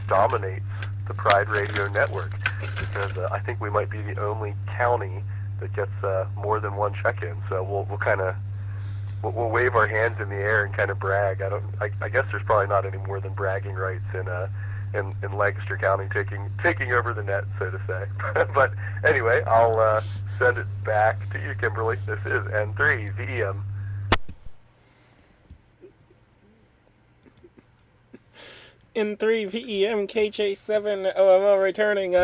dominates the Pride Radio network, because I think we might be the only county that gets more than one check-in. So we'll wave our hands in the air and kind of brag. I guess there's probably not any more than bragging rights in Lancaster County taking over the net, so to say. But anyway, I'll send it back to you, Kimberly. This is N3VEM. N3VEM KJ7OMO returning.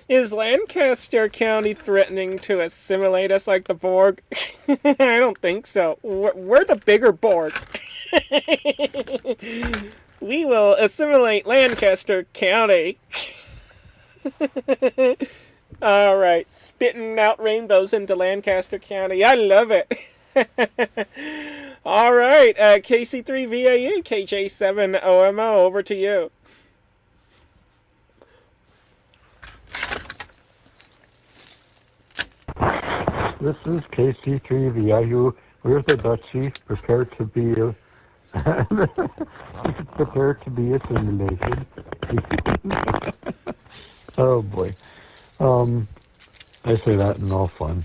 Is Lancaster County threatening to assimilate us like the Borg? I don't think so. We're the bigger Borg. We will assimilate Lancaster County. All right, spitting out rainbows into Lancaster County. I love it. All right, KC3VAU, KJ7OMO, over to you. This is KC3VIU. We're the Dutch Chief, prepared to be assimilated. Oh boy. I say that in all fun.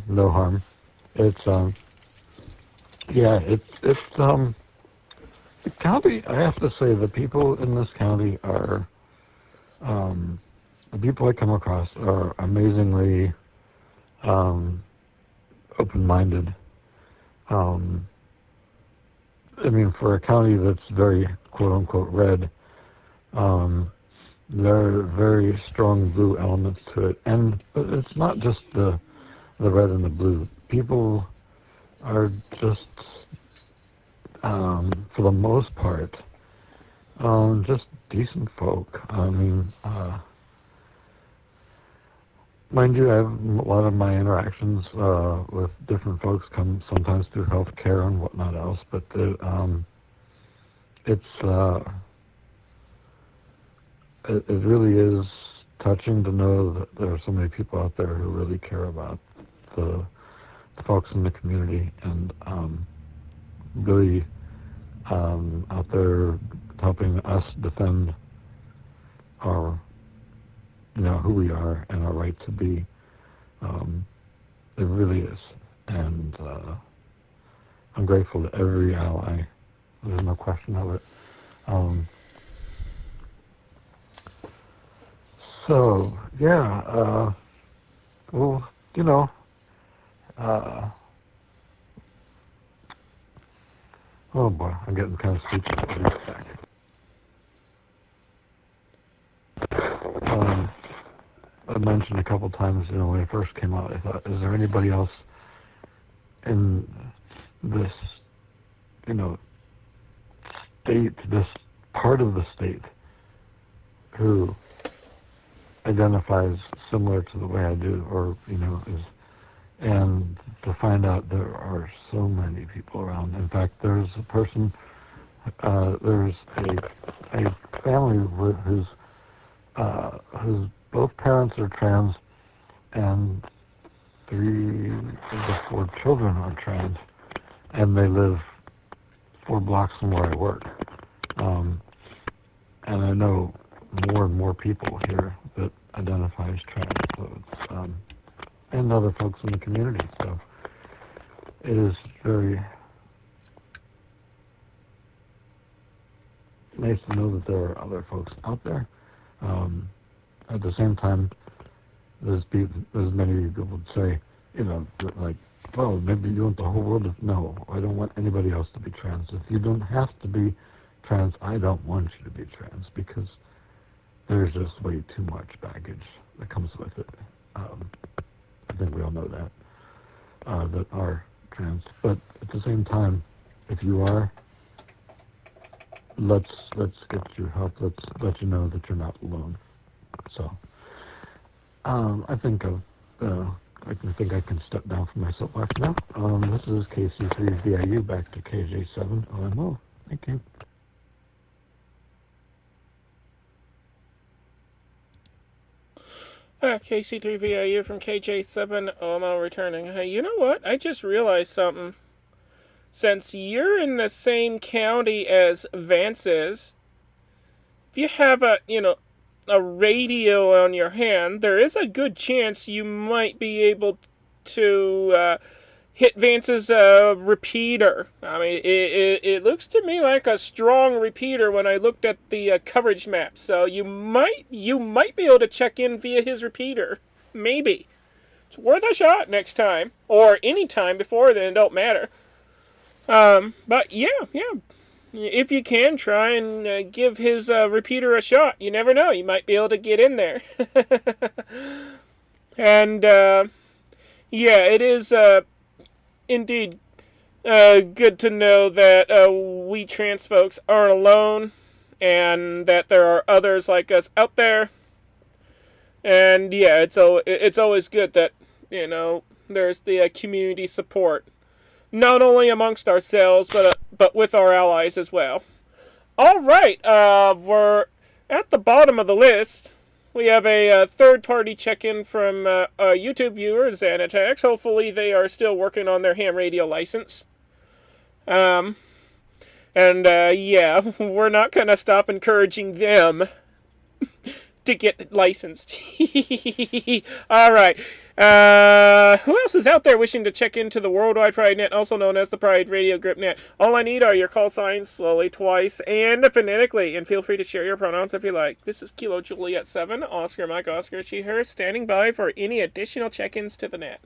No harm. It's yeah, it's The county, I have to say, the people in this county are, the people I come across are amazingly open-minded. I mean, for a county that's very quote-unquote red, there are very strong blue elements to it. But it's not just the red and the blue. People are just, for the most part, just decent folk. I mean, mind you, I have a lot of my interactions with different folks come sometimes through healthcare and whatnot else, but it really is touching to know that there are so many people out there who really care about the folks in the community and really out there helping us defend our, who we are and our right to be. It really is. And I'm grateful to every ally. There's no question of it. So, yeah, well, oh boy, I'm getting kind of speechless. I'll be right back. I mentioned a couple times, when it first came out, I thought, is there anybody else in this, state, this part of the state, who identifies similar to the way I do, or, and to find out there are so many people around. In fact, there's a person, there's a family whose both parents are trans, and 3 of the 4 children are trans, and they live 4 blocks from where I work. And I know more and more people here that identify as trans, so it's, and other folks in the community. So it is very nice to know that there are other folks out there. At the same time, as many people would say, like, well, maybe you want the whole world to... No, I don't want anybody else to be trans. If you don't have to be trans, I don't want you to be trans, because there's just way too much baggage that comes with it. I think we all know that, that are trans. But at the same time, if you are, let's get you help. Let's let you know that you're not alone. So, I think I can step down from my soapbox now. This is KC3VIU, back to KJ7 OMO. Thank you. KC3VIU from KJ7 OMO returning. Hey, you know what? I just realized something. Since you're in the same county as Vance is, if you have a radio on your hand, there is a good chance you might be able to hit Vance's repeater. I mean, it looks to me like a strong repeater when I looked at the coverage map. So you might be able to check in via his repeater. Maybe. It's worth a shot next time. Or any time before then, it don't matter. But yeah. If you can, try and give his repeater a shot. You never know. You might be able to get in there. And, yeah, it is indeed good to know that we trans folks aren't alone, and that there are others like us out there. And, yeah, it's always good that, there's the community support. Not only amongst ourselves, but with our allies as well. All right, we're at the bottom of the list. We have a third-party check-in from a YouTube viewer, Xanatex. Hopefully they are still working on their ham radio license. Yeah, we're not going to stop encouraging them to get licensed. All right. Who else is out there wishing to check into the Worldwide Pride Net, also known as the Pride Radio Group Net? All I need are your call signs, slowly, twice, and phonetically. And feel free to share your pronouns if you like. This is Kilo Juliet 7, Oscar Mike Oscar She Her, standing by for any additional check-ins to the net.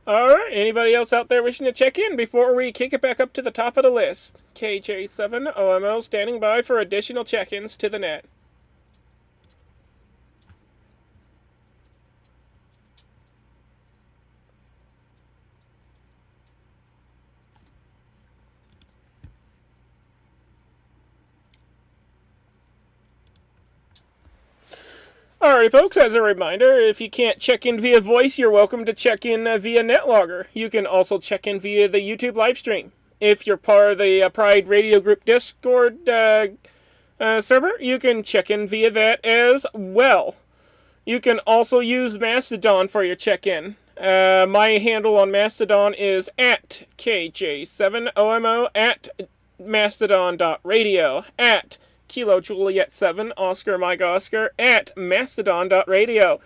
Alright, anybody else out there wishing to check in before we kick it back up to the top of the list? KJ7OMO standing by for additional check-ins to the net. Alright, folks, as a reminder, if you can't check in via voice, you're welcome to check in via NetLogger. You can also check in via the YouTube live stream. If you're part of the Pride Radio Group Discord server, you can check in via that as well. You can also use Mastodon for your check-in. My handle on Mastodon is at KJ7OMO at mastodon.radio at Kilo Juliet 7, Oscar Mike Oscar, at mastodon.radio.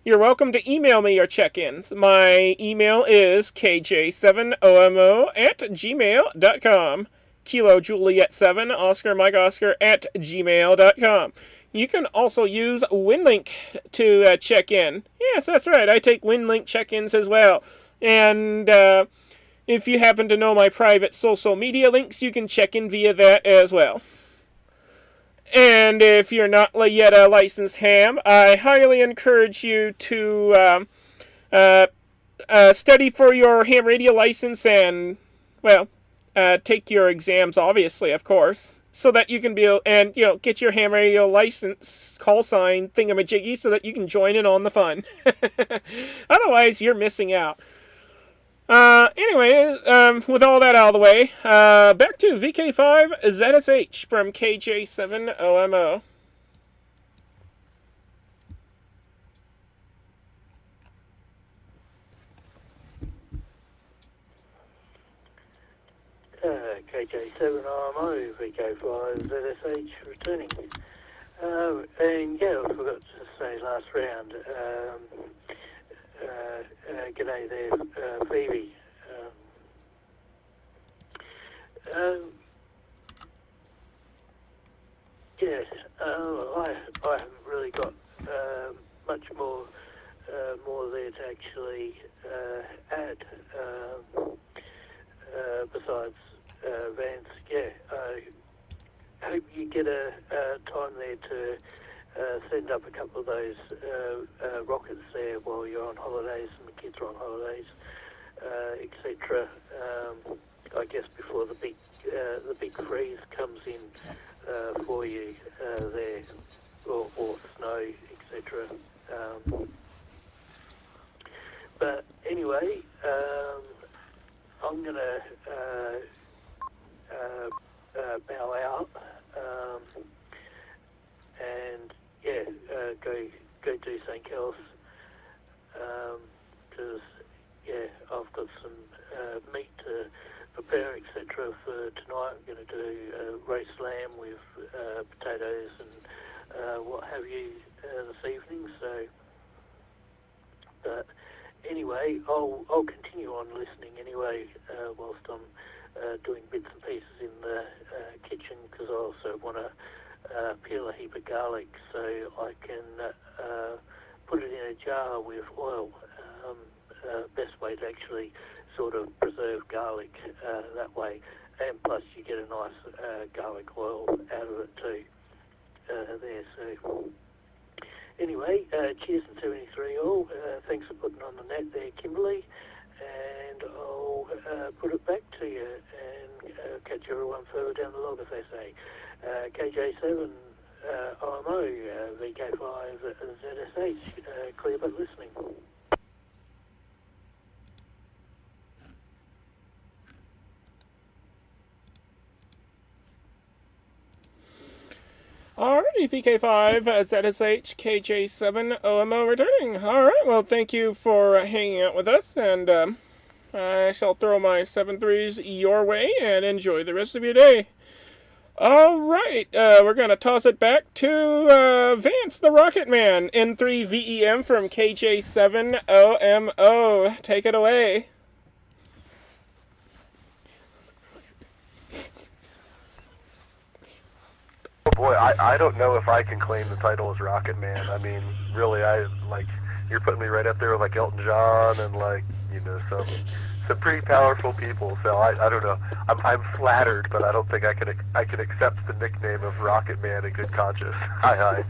You're welcome to email me your check-ins. My email is kj7omo at gmail.com. Kilo Juliet 7, Oscar Mike Oscar, at gmail.com. You can also use WinLink to check in. Yes, that's right. I take WinLink check-ins as well. And if you happen to know my private social media links, you can check in via that as well. And if you're not yet a licensed ham, I highly encourage you to study for your ham radio license and, well, take your exams, obviously, of course, so that you can be able, and, get your ham radio license call sign thingamajiggy so that you can join in on the fun. Otherwise, you're missing out. Anyway, with all that out of the way, back to VK5ZSH from KJ7OMO. KJ7RMO, VK5ZSH returning. And yeah, I forgot to say last round, g'day there, Phoebe. I haven't really got much more there to actually add. Besides Vance, I hope you get a time there to send up a couple of those rockets there while you're on holidays and the kids are on holidays, etc. I guess before the big freeze comes in for you there, or snow, etc. But anyway, I'm gonna bow out and go do something else because I've got some meat to prepare, etc. for tonight. I'm going to do roast lamb with potatoes and what have you this evening. So, but anyway, I'll continue on listening anyway whilst I'm doing bits and pieces in the kitchen, because I also want to peel a heap of garlic so I can put it in a jar with oil. Best way to actually sort of preserve garlic that way, and plus you get a nice garlic oil out of it too there. So anyway, cheers and 73 all. Thanks for putting on the net there, Kimberly, and I'll put it back to you and catch everyone further down the log, as they say. KJ7 IMO, VK5 ZSH, clear but listening. 3 VK5 ZSH KJ7 OMO returning. Alright, well, thank you for hanging out with us, and I shall throw my 7-3s your way and enjoy the rest of your day. Alright, we're gonna toss it back to Vance the Rocket Man, N3 VEM from KJ7 OMO. Take it away. Oh boy, I don't know if I can claim the title as Rocket Man. I mean, really, you're putting me right up there with like Elton John and like, you know, some pretty powerful people. So I don't know. I'm flattered, but I don't think I can accept the nickname of Rocket Man in good conscience. Hi.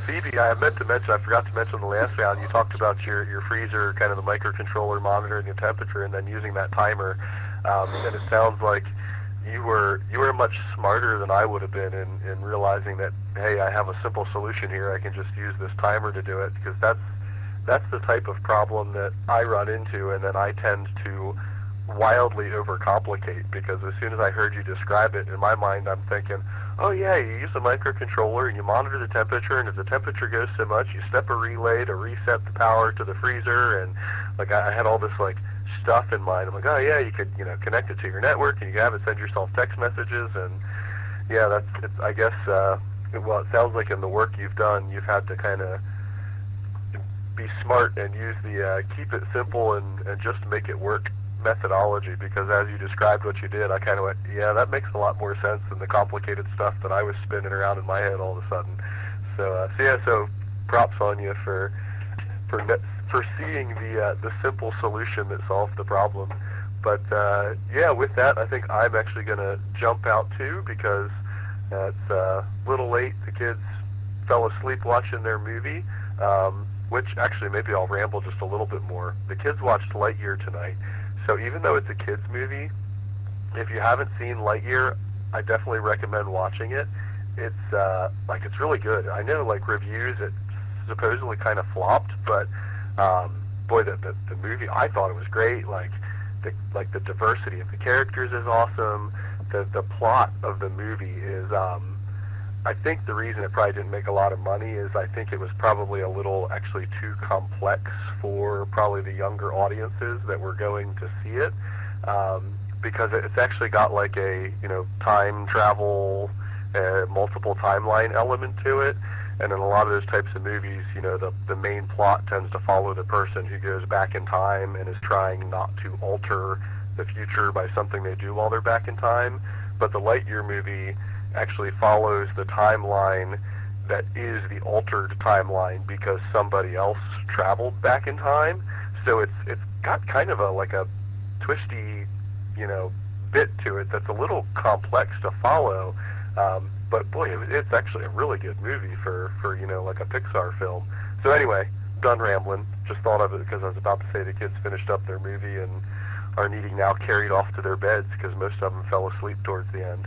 Phoebe, I meant to mention, I forgot to mention the last round. You talked about your freezer, kind of the microcontroller monitoring the temperature, and then using that timer. And it sounds like you were much smarter than I would have been in realizing that, hey, I have a simple solution here. I can just use this timer to do it, because that's the type of problem that I run into, and then I tend to wildly overcomplicate, because as soon as I heard you describe it, in my mind I'm thinking, oh yeah, you use a microcontroller and you monitor the temperature, and if the temperature goes so much, you step a relay to reset the power to the freezer, and like I had all this like stuff in mind. I'm like, oh yeah, you could, you know, connect it to your network and you can have it send yourself text messages, and yeah, I guess well, it sounds like in the work you've done, you've had to kind of be smart and use the keep it simple and just make it work methodology, because as you described what you did, I kind of went, yeah, that makes a lot more sense than the complicated stuff that I was spinning around in my head all of a sudden. So props on you for seeing the simple solution that solved the problem. But yeah, with that, I think I'm actually going to jump out too, because it's a little late. The kids fell asleep watching their movie, which actually maybe I'll ramble just a little bit more. The kids watched Lightyear tonight, so even though it's a kids movie, if you haven't seen Lightyear, I definitely recommend watching it. It's really good. I know like reviews, it supposedly kind of flopped, but boy, the movie, I thought it was great. Like the diversity of the characters is awesome. The plot of the movie is, I think the reason it probably didn't make a lot of money is I think it was probably a little actually too complex for probably the younger audiences that were going to see it, because it's actually got like a, you know, time travel, multiple timeline element to it. And in a lot of those types of movies, you know, the main plot tends to follow the person who goes back in time and is trying not to alter the future by something they do while they're back in time. But the Lightyear movie actually follows the timeline that is the altered timeline because somebody else traveled back in time. So it's got kind of a twisty, you know, bit to it that's a little complex to follow. But boy, it's actually a really good movie for you know, like a Pixar film. So anyway, done rambling. Just thought of it because I was about to say the kids finished up their movie and are needing now carried off to their beds because most of them fell asleep towards the end.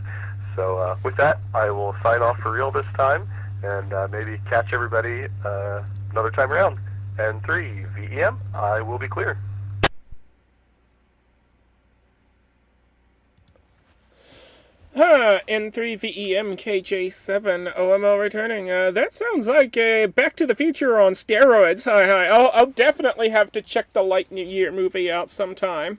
So with that, I will sign off for real this time, and maybe catch everybody another time around. And 3 VEM, I will be clear. N3 VEM KJ7 OMO returning. That sounds like Back to the Future on steroids. Hi. I'll definitely have to check the Lightyear movie out sometime.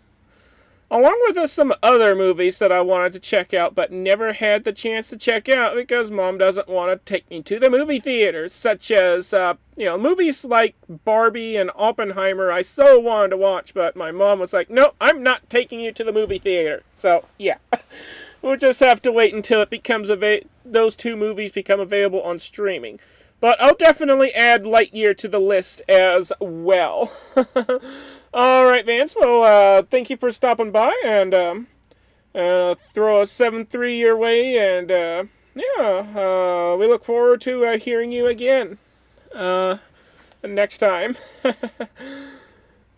Along with some other movies that I wanted to check out but never had the chance to check out because Mom doesn't want to take me to the movie theaters, such as, movies like Barbie and Oppenheimer I so wanted to watch, but my mom was like, no, I'm not taking you to the movie theater. So, yeah. We'll just have to wait until it becomes those two movies become available on streaming. But I'll definitely add Lightyear to the list as well. Alright, Vance, well, thank you for stopping by, and throw a 7-3 your way, and we look forward to hearing you again next time.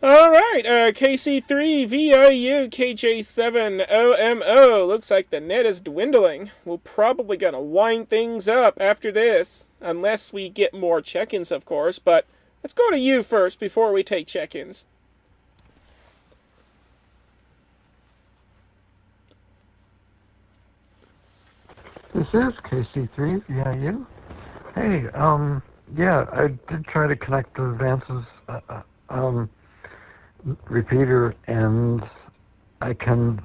Alright, KC3 VIU KJ7 OMO. Looks like the net is dwindling. We're probably gonna wind things up after this. Unless we get more check-ins, of course. But let's go to you first before we take check-ins. This is KC3VIU. Hey, yeah, I did try to connect the Vance's repeater, and I can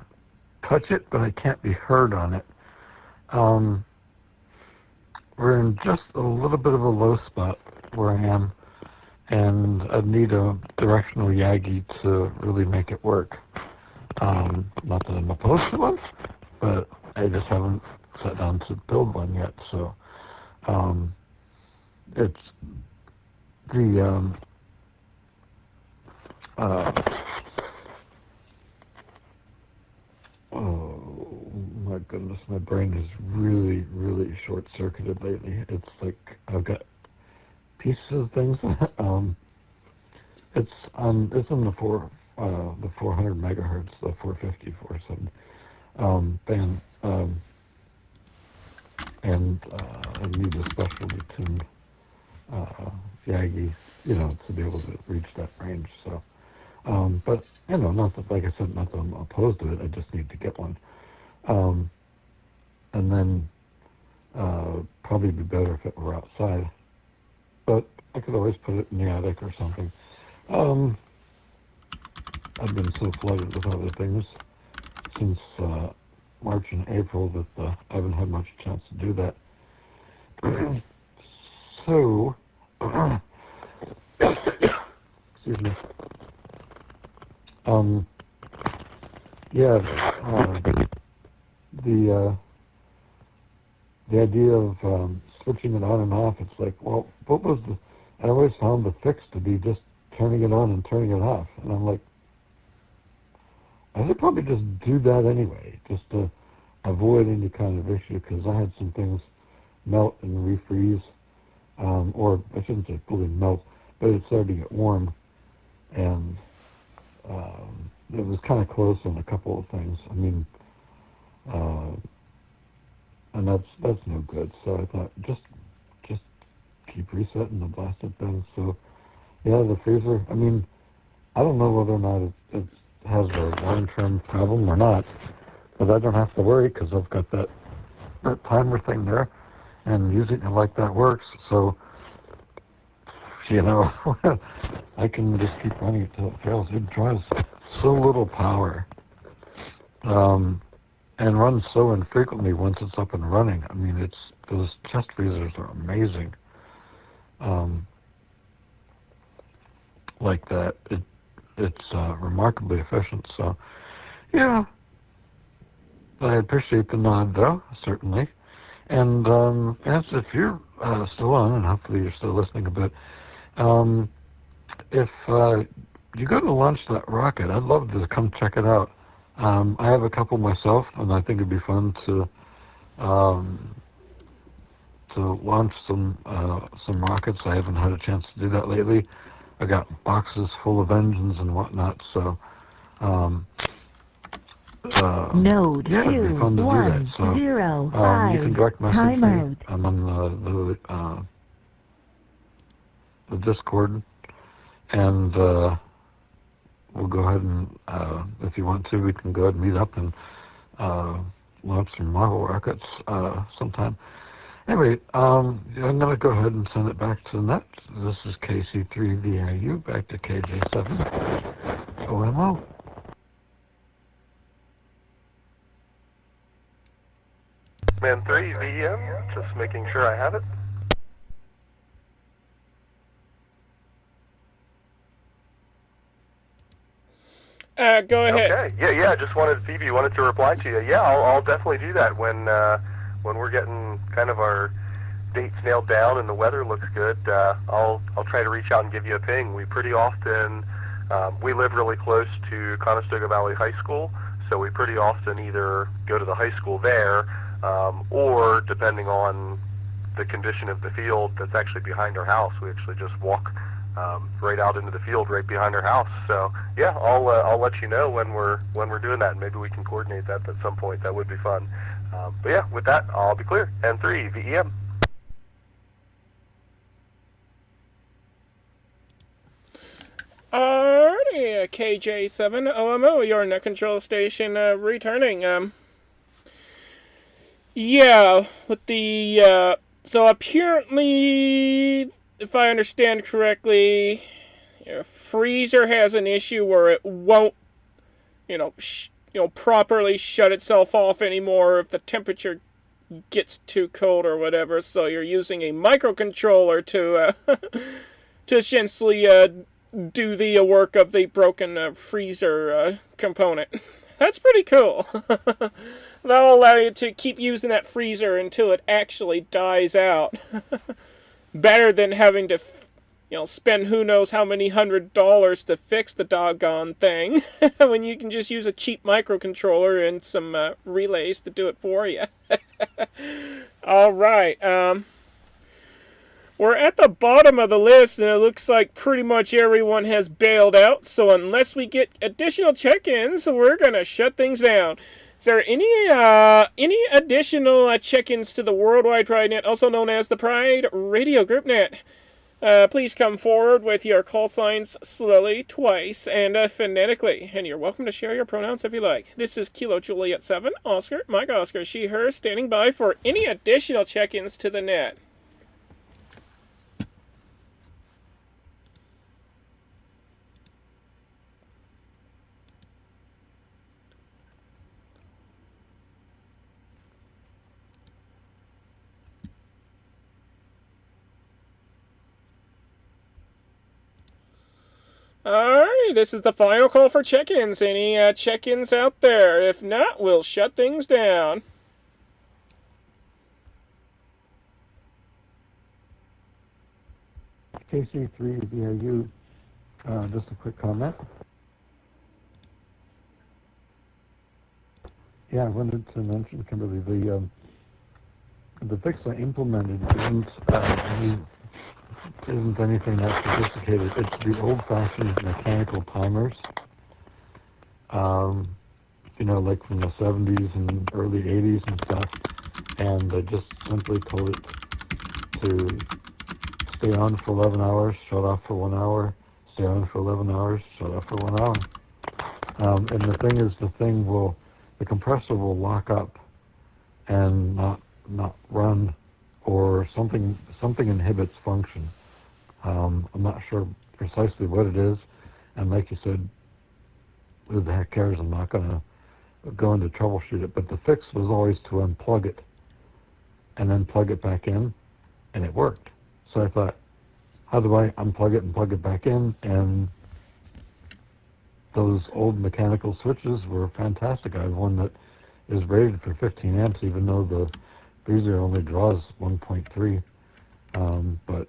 touch it, but I can't be heard on it. We're in just a little bit of a low spot where I am, and I'd need a directional Yagi to really make it work. Not that I'm opposed to one, but I just haven't sat down to build one yet, so it's the oh my goodness, my brain is really, really short-circuited lately. It's like I've got pieces of things. It's in the 400 megahertz, the 450, 470 band, and I need a specially tuned Yagi, to be able to reach that range. So, but not that, like I said, not that I'm opposed to it. I just need to get one, and then probably be better if it were outside. But I could always put it in the attic or something. I've been so flooded with other things since March and April that I haven't had much chance to do that. So, excuse me. Yeah, the idea of switching it on and off, it's like, well, I always found the fix to be just turning it on and turning it off. And I'm like, I should probably just do that anyway, just to avoid any kind of issue, because I had some things melt and refreeze, or I shouldn't say fully melt, but it started to get warm, and it was kind of close on a couple of things. I mean, and that's no good. So I thought, just keep resetting the blasted thing. So yeah, the freezer. I mean, I don't know whether or not it has a long-term problem or not, but I don't have to worry because I've got that timer thing there, and using it like that works. So I can just keep running it till it fails. It draws so little power, and runs so infrequently once it's up and running. I mean, those chest freezers are amazing. Like that, it's remarkably efficient. So, yeah, I appreciate the nod, though, certainly. And Vance, if you're still on, and hopefully you're still listening a bit, if you go to launch that rocket, I'd love to come check it out. I have a couple myself, and I think it'd be fun to launch some rockets. I haven't had a chance to do that lately. I got boxes full of engines and whatnot, so Node yeah, it'd be fun to do that. So 105 you can direct message time me. mode. I'm on the Discord, and we'll go ahead and if you want to, we can go ahead and meet up and launch some Marvel rockets sometime. Anyway, I'm going to go ahead and send it back to the net. This is KC3VIU, back to KJ7 OMO. Man 3 VM, just making sure I have it. Go ahead. Okay. Yeah. Just Phoebe wanted to reply to you. Yeah, I'll definitely do that when we're getting kind of our dates nailed down and the weather looks good. I'll try to reach out and give you a ping. We pretty often we live really close to Conestoga Valley High School, so we pretty often either go to the high school there, or depending on the condition of the field that's actually behind our house, we actually just walk right out into the field right behind our house. So yeah, I'll let you know when we're doing that, and maybe we can coordinate that at some point. That would be fun. But yeah, with that, I'll be clear. N3 VEM. Alrighty, KJ7 OMO, your net control station returning. Yeah, with the, so apparently, if I understand correctly, your freezer has an issue where it won't, properly shut itself off anymore if the temperature gets too cold or whatever, so you're using a microcontroller to essentially, do the work of the broken freezer component. That's pretty cool. That'll allow you to keep using that freezer until it actually dies out. Better than having to, spend who knows how many $100s to fix the doggone thing, when you can just use a cheap microcontroller and some relays to do it for you. Alright, we're at the bottom of the list, and it looks like pretty much everyone has bailed out, so unless we get additional check-ins, we're gonna shut things down. Is there any additional check-ins to the Worldwide Pride Net, also known as the Pride Radio Group Net? Please come forward with your call signs slowly, twice, and phonetically. And you're welcome to share your pronouns if you like. This is Kilo Juliet 7, Oscar, Mike Oscar, she, her, standing by for any additional check-ins to the net. Alright, this is the final call for check-ins. Any check-ins out there? If not, we'll shut things down. KC3VIU, just a quick comment. Yeah, I wanted to mention, Kimberly, the fix I implemented isn't anything that sophisticated. It's the old-fashioned mechanical timers, like from the 70s and early 80s and stuff. And I just simply told it to stay on for 11 hours, shut off for 1 hour, stay on for 11 hours, shut off for 1 hour. And the thing is, the compressor will lock up and not run, or something inhibits function. I'm not sure precisely what it is, and like you said, who the heck cares? I'm not going to go into troubleshoot it, but the fix was always to unplug it and then plug it back in, and it worked. So I thought, how do I unplug it and plug it back in? And those old mechanical switches were fantastic. I have one that is rated for 15 amps, even though the freezer only draws 1.3. But,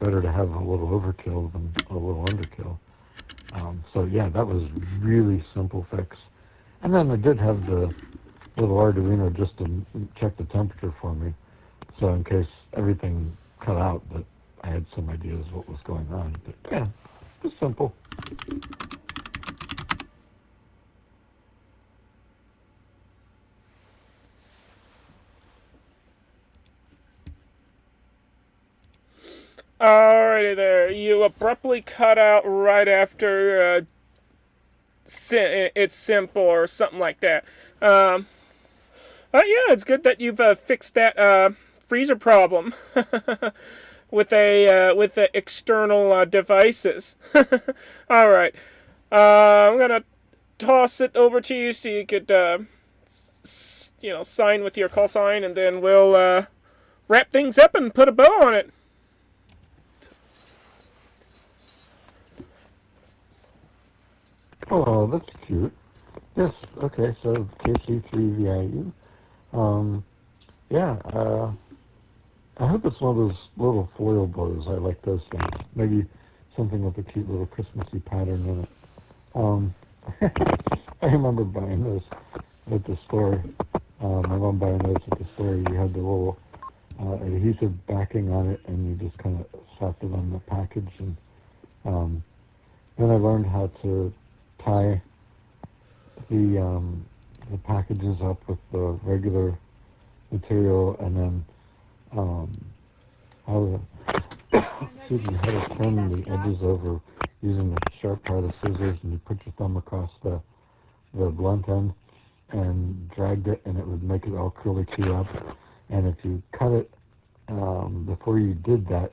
better to have a little overkill than a little underkill. So yeah, that was really simple fix. And then I did have the little Arduino just to check the temperature for me. So in case everything cut out, that I had some ideas what was going on. But yeah, just simple. Alrighty there. You abruptly cut out right after it's simple or something like that. Yeah, it's good that you've fixed that freezer problem with the external devices. All right, I'm gonna toss it over to you so you could sign with your call sign, and then we'll wrap things up and put a bow on it. Oh, that's cute. Yes, okay, so KC3VIU. I hope it's one of those little foil bows. I like those things. Maybe something with a cute little Christmassy pattern in it. I remember buying those at the store. My mom buying those at the store. You had the little adhesive backing on it, and you just kind of slapped it on the package. And then I learned how to tie the packages up with the regular material, and then how to turn the edges over using the sharp part of scissors, and you put your thumb across the blunt end, and dragged it, and it would make it all curly Q up. And if you cut it before you did that,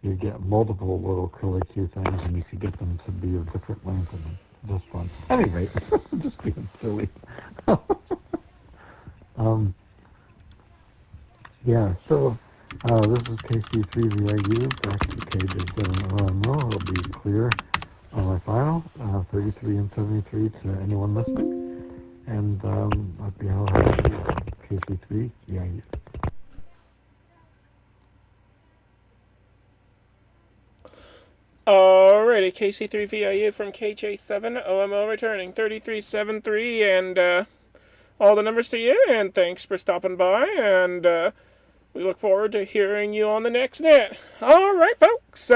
you get multiple little curly Q things, and you could get them to be of different length, and just fun. Anyway, just being silly. Yeah, so this is KC3VIU, back to KJ7OMO. I'll be clear on my final, 33 and 73 to anyone listening. And I'd be all happy KC3VIU. Alrighty, KC3VIU from KJ7OMO returning 3373, and all the numbers to you, and thanks for stopping by, and we look forward to hearing you on the next net. Alright, folks,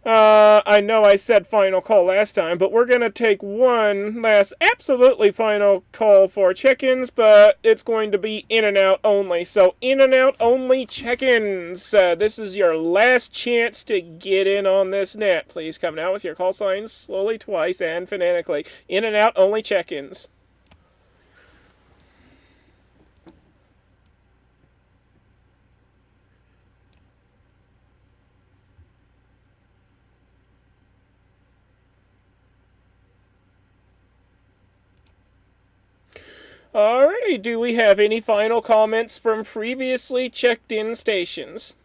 I know I said final call last time, but we're going to take one last absolutely final call for check-ins, but it's going to be in and out only. So in and out only check-ins. This is your last chance to get in on this net. Please come out with your call signs slowly twice and phonetically. In and out only check-ins. Alrighty, do we have any final comments from previously checked-in stations?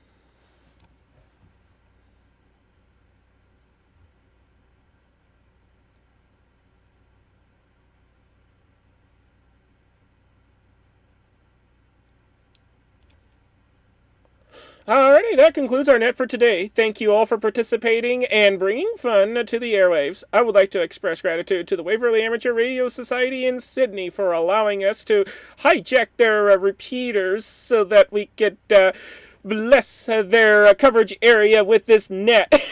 Alrighty, that concludes our net for today. Thank you all for participating and bringing fun to the airwaves. I would like to express gratitude to the Waverly Amateur Radio Society in Sydney for allowing us to hijack their repeaters so that we could bless their coverage area with this net.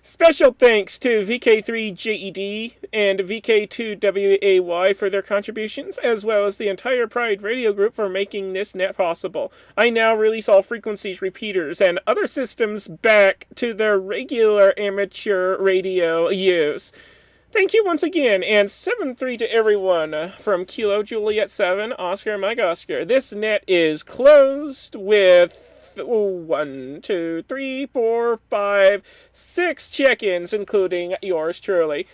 Special thanks to VK3JED and VK2WAY for their contributions, as well as the entire Pride Radio Group for making this net possible. I now release all frequencies, repeaters, and other systems back to their regular amateur radio use. Thank you once again, and 7-3 to everyone from Kilo Juliet 7, Oscar Mike Oscar. This net is closed with 1, 2, 3, 4, 5, 6 check-ins, including yours truly.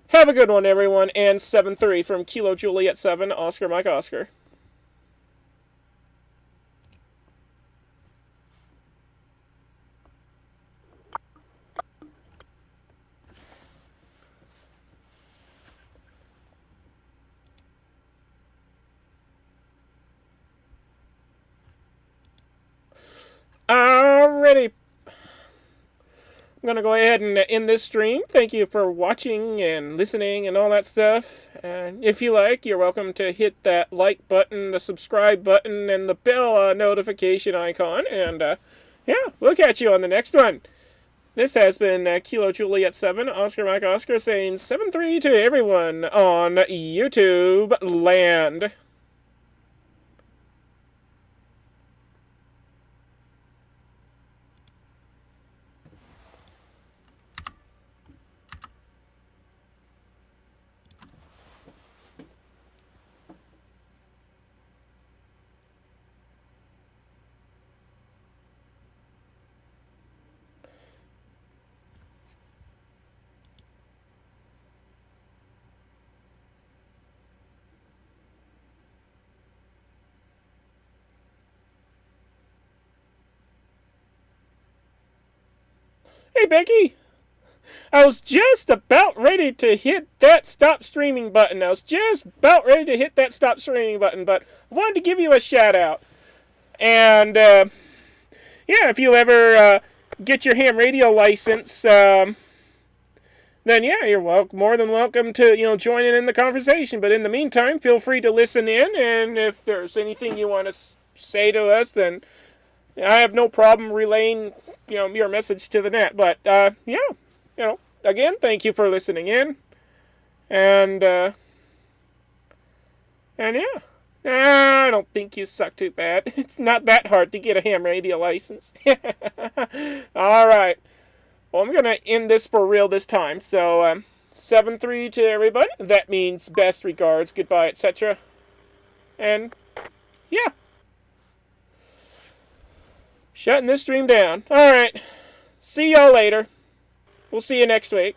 Have a good one, everyone, and 7-3 from Kilo Juliet 7, Oscar Mike Oscar. Alrighty. I'm going to go ahead and end this stream. Thank you for watching and listening and all that stuff. And if you like, you're welcome to hit that like button, the subscribe button, and the bell notification icon. And yeah, we'll catch you on the next one. This has been Kilo Juliet 7, Oscar Mike Oscar, saying 7-3 to everyone on YouTube land. Hey, Becky! I was just about ready to hit that stop streaming button. But I wanted to give you a shout out. And, yeah, if you ever get your ham radio license, then yeah, you're more than welcome to, join in the conversation. But in the meantime, feel free to listen in, and if there's anything you want to say to us, then I have no problem relaying, your message to the net. But, yeah, again, thank you for listening in. And yeah. I don't think you suck too bad. It's not that hard to get a ham radio license. Alright. Well, I'm going to end this for real this time. So, 7-3 to everybody. That means best regards, goodbye, etc. And, yeah. Shutting this stream down. Alright. See y'all later. We'll see you next week.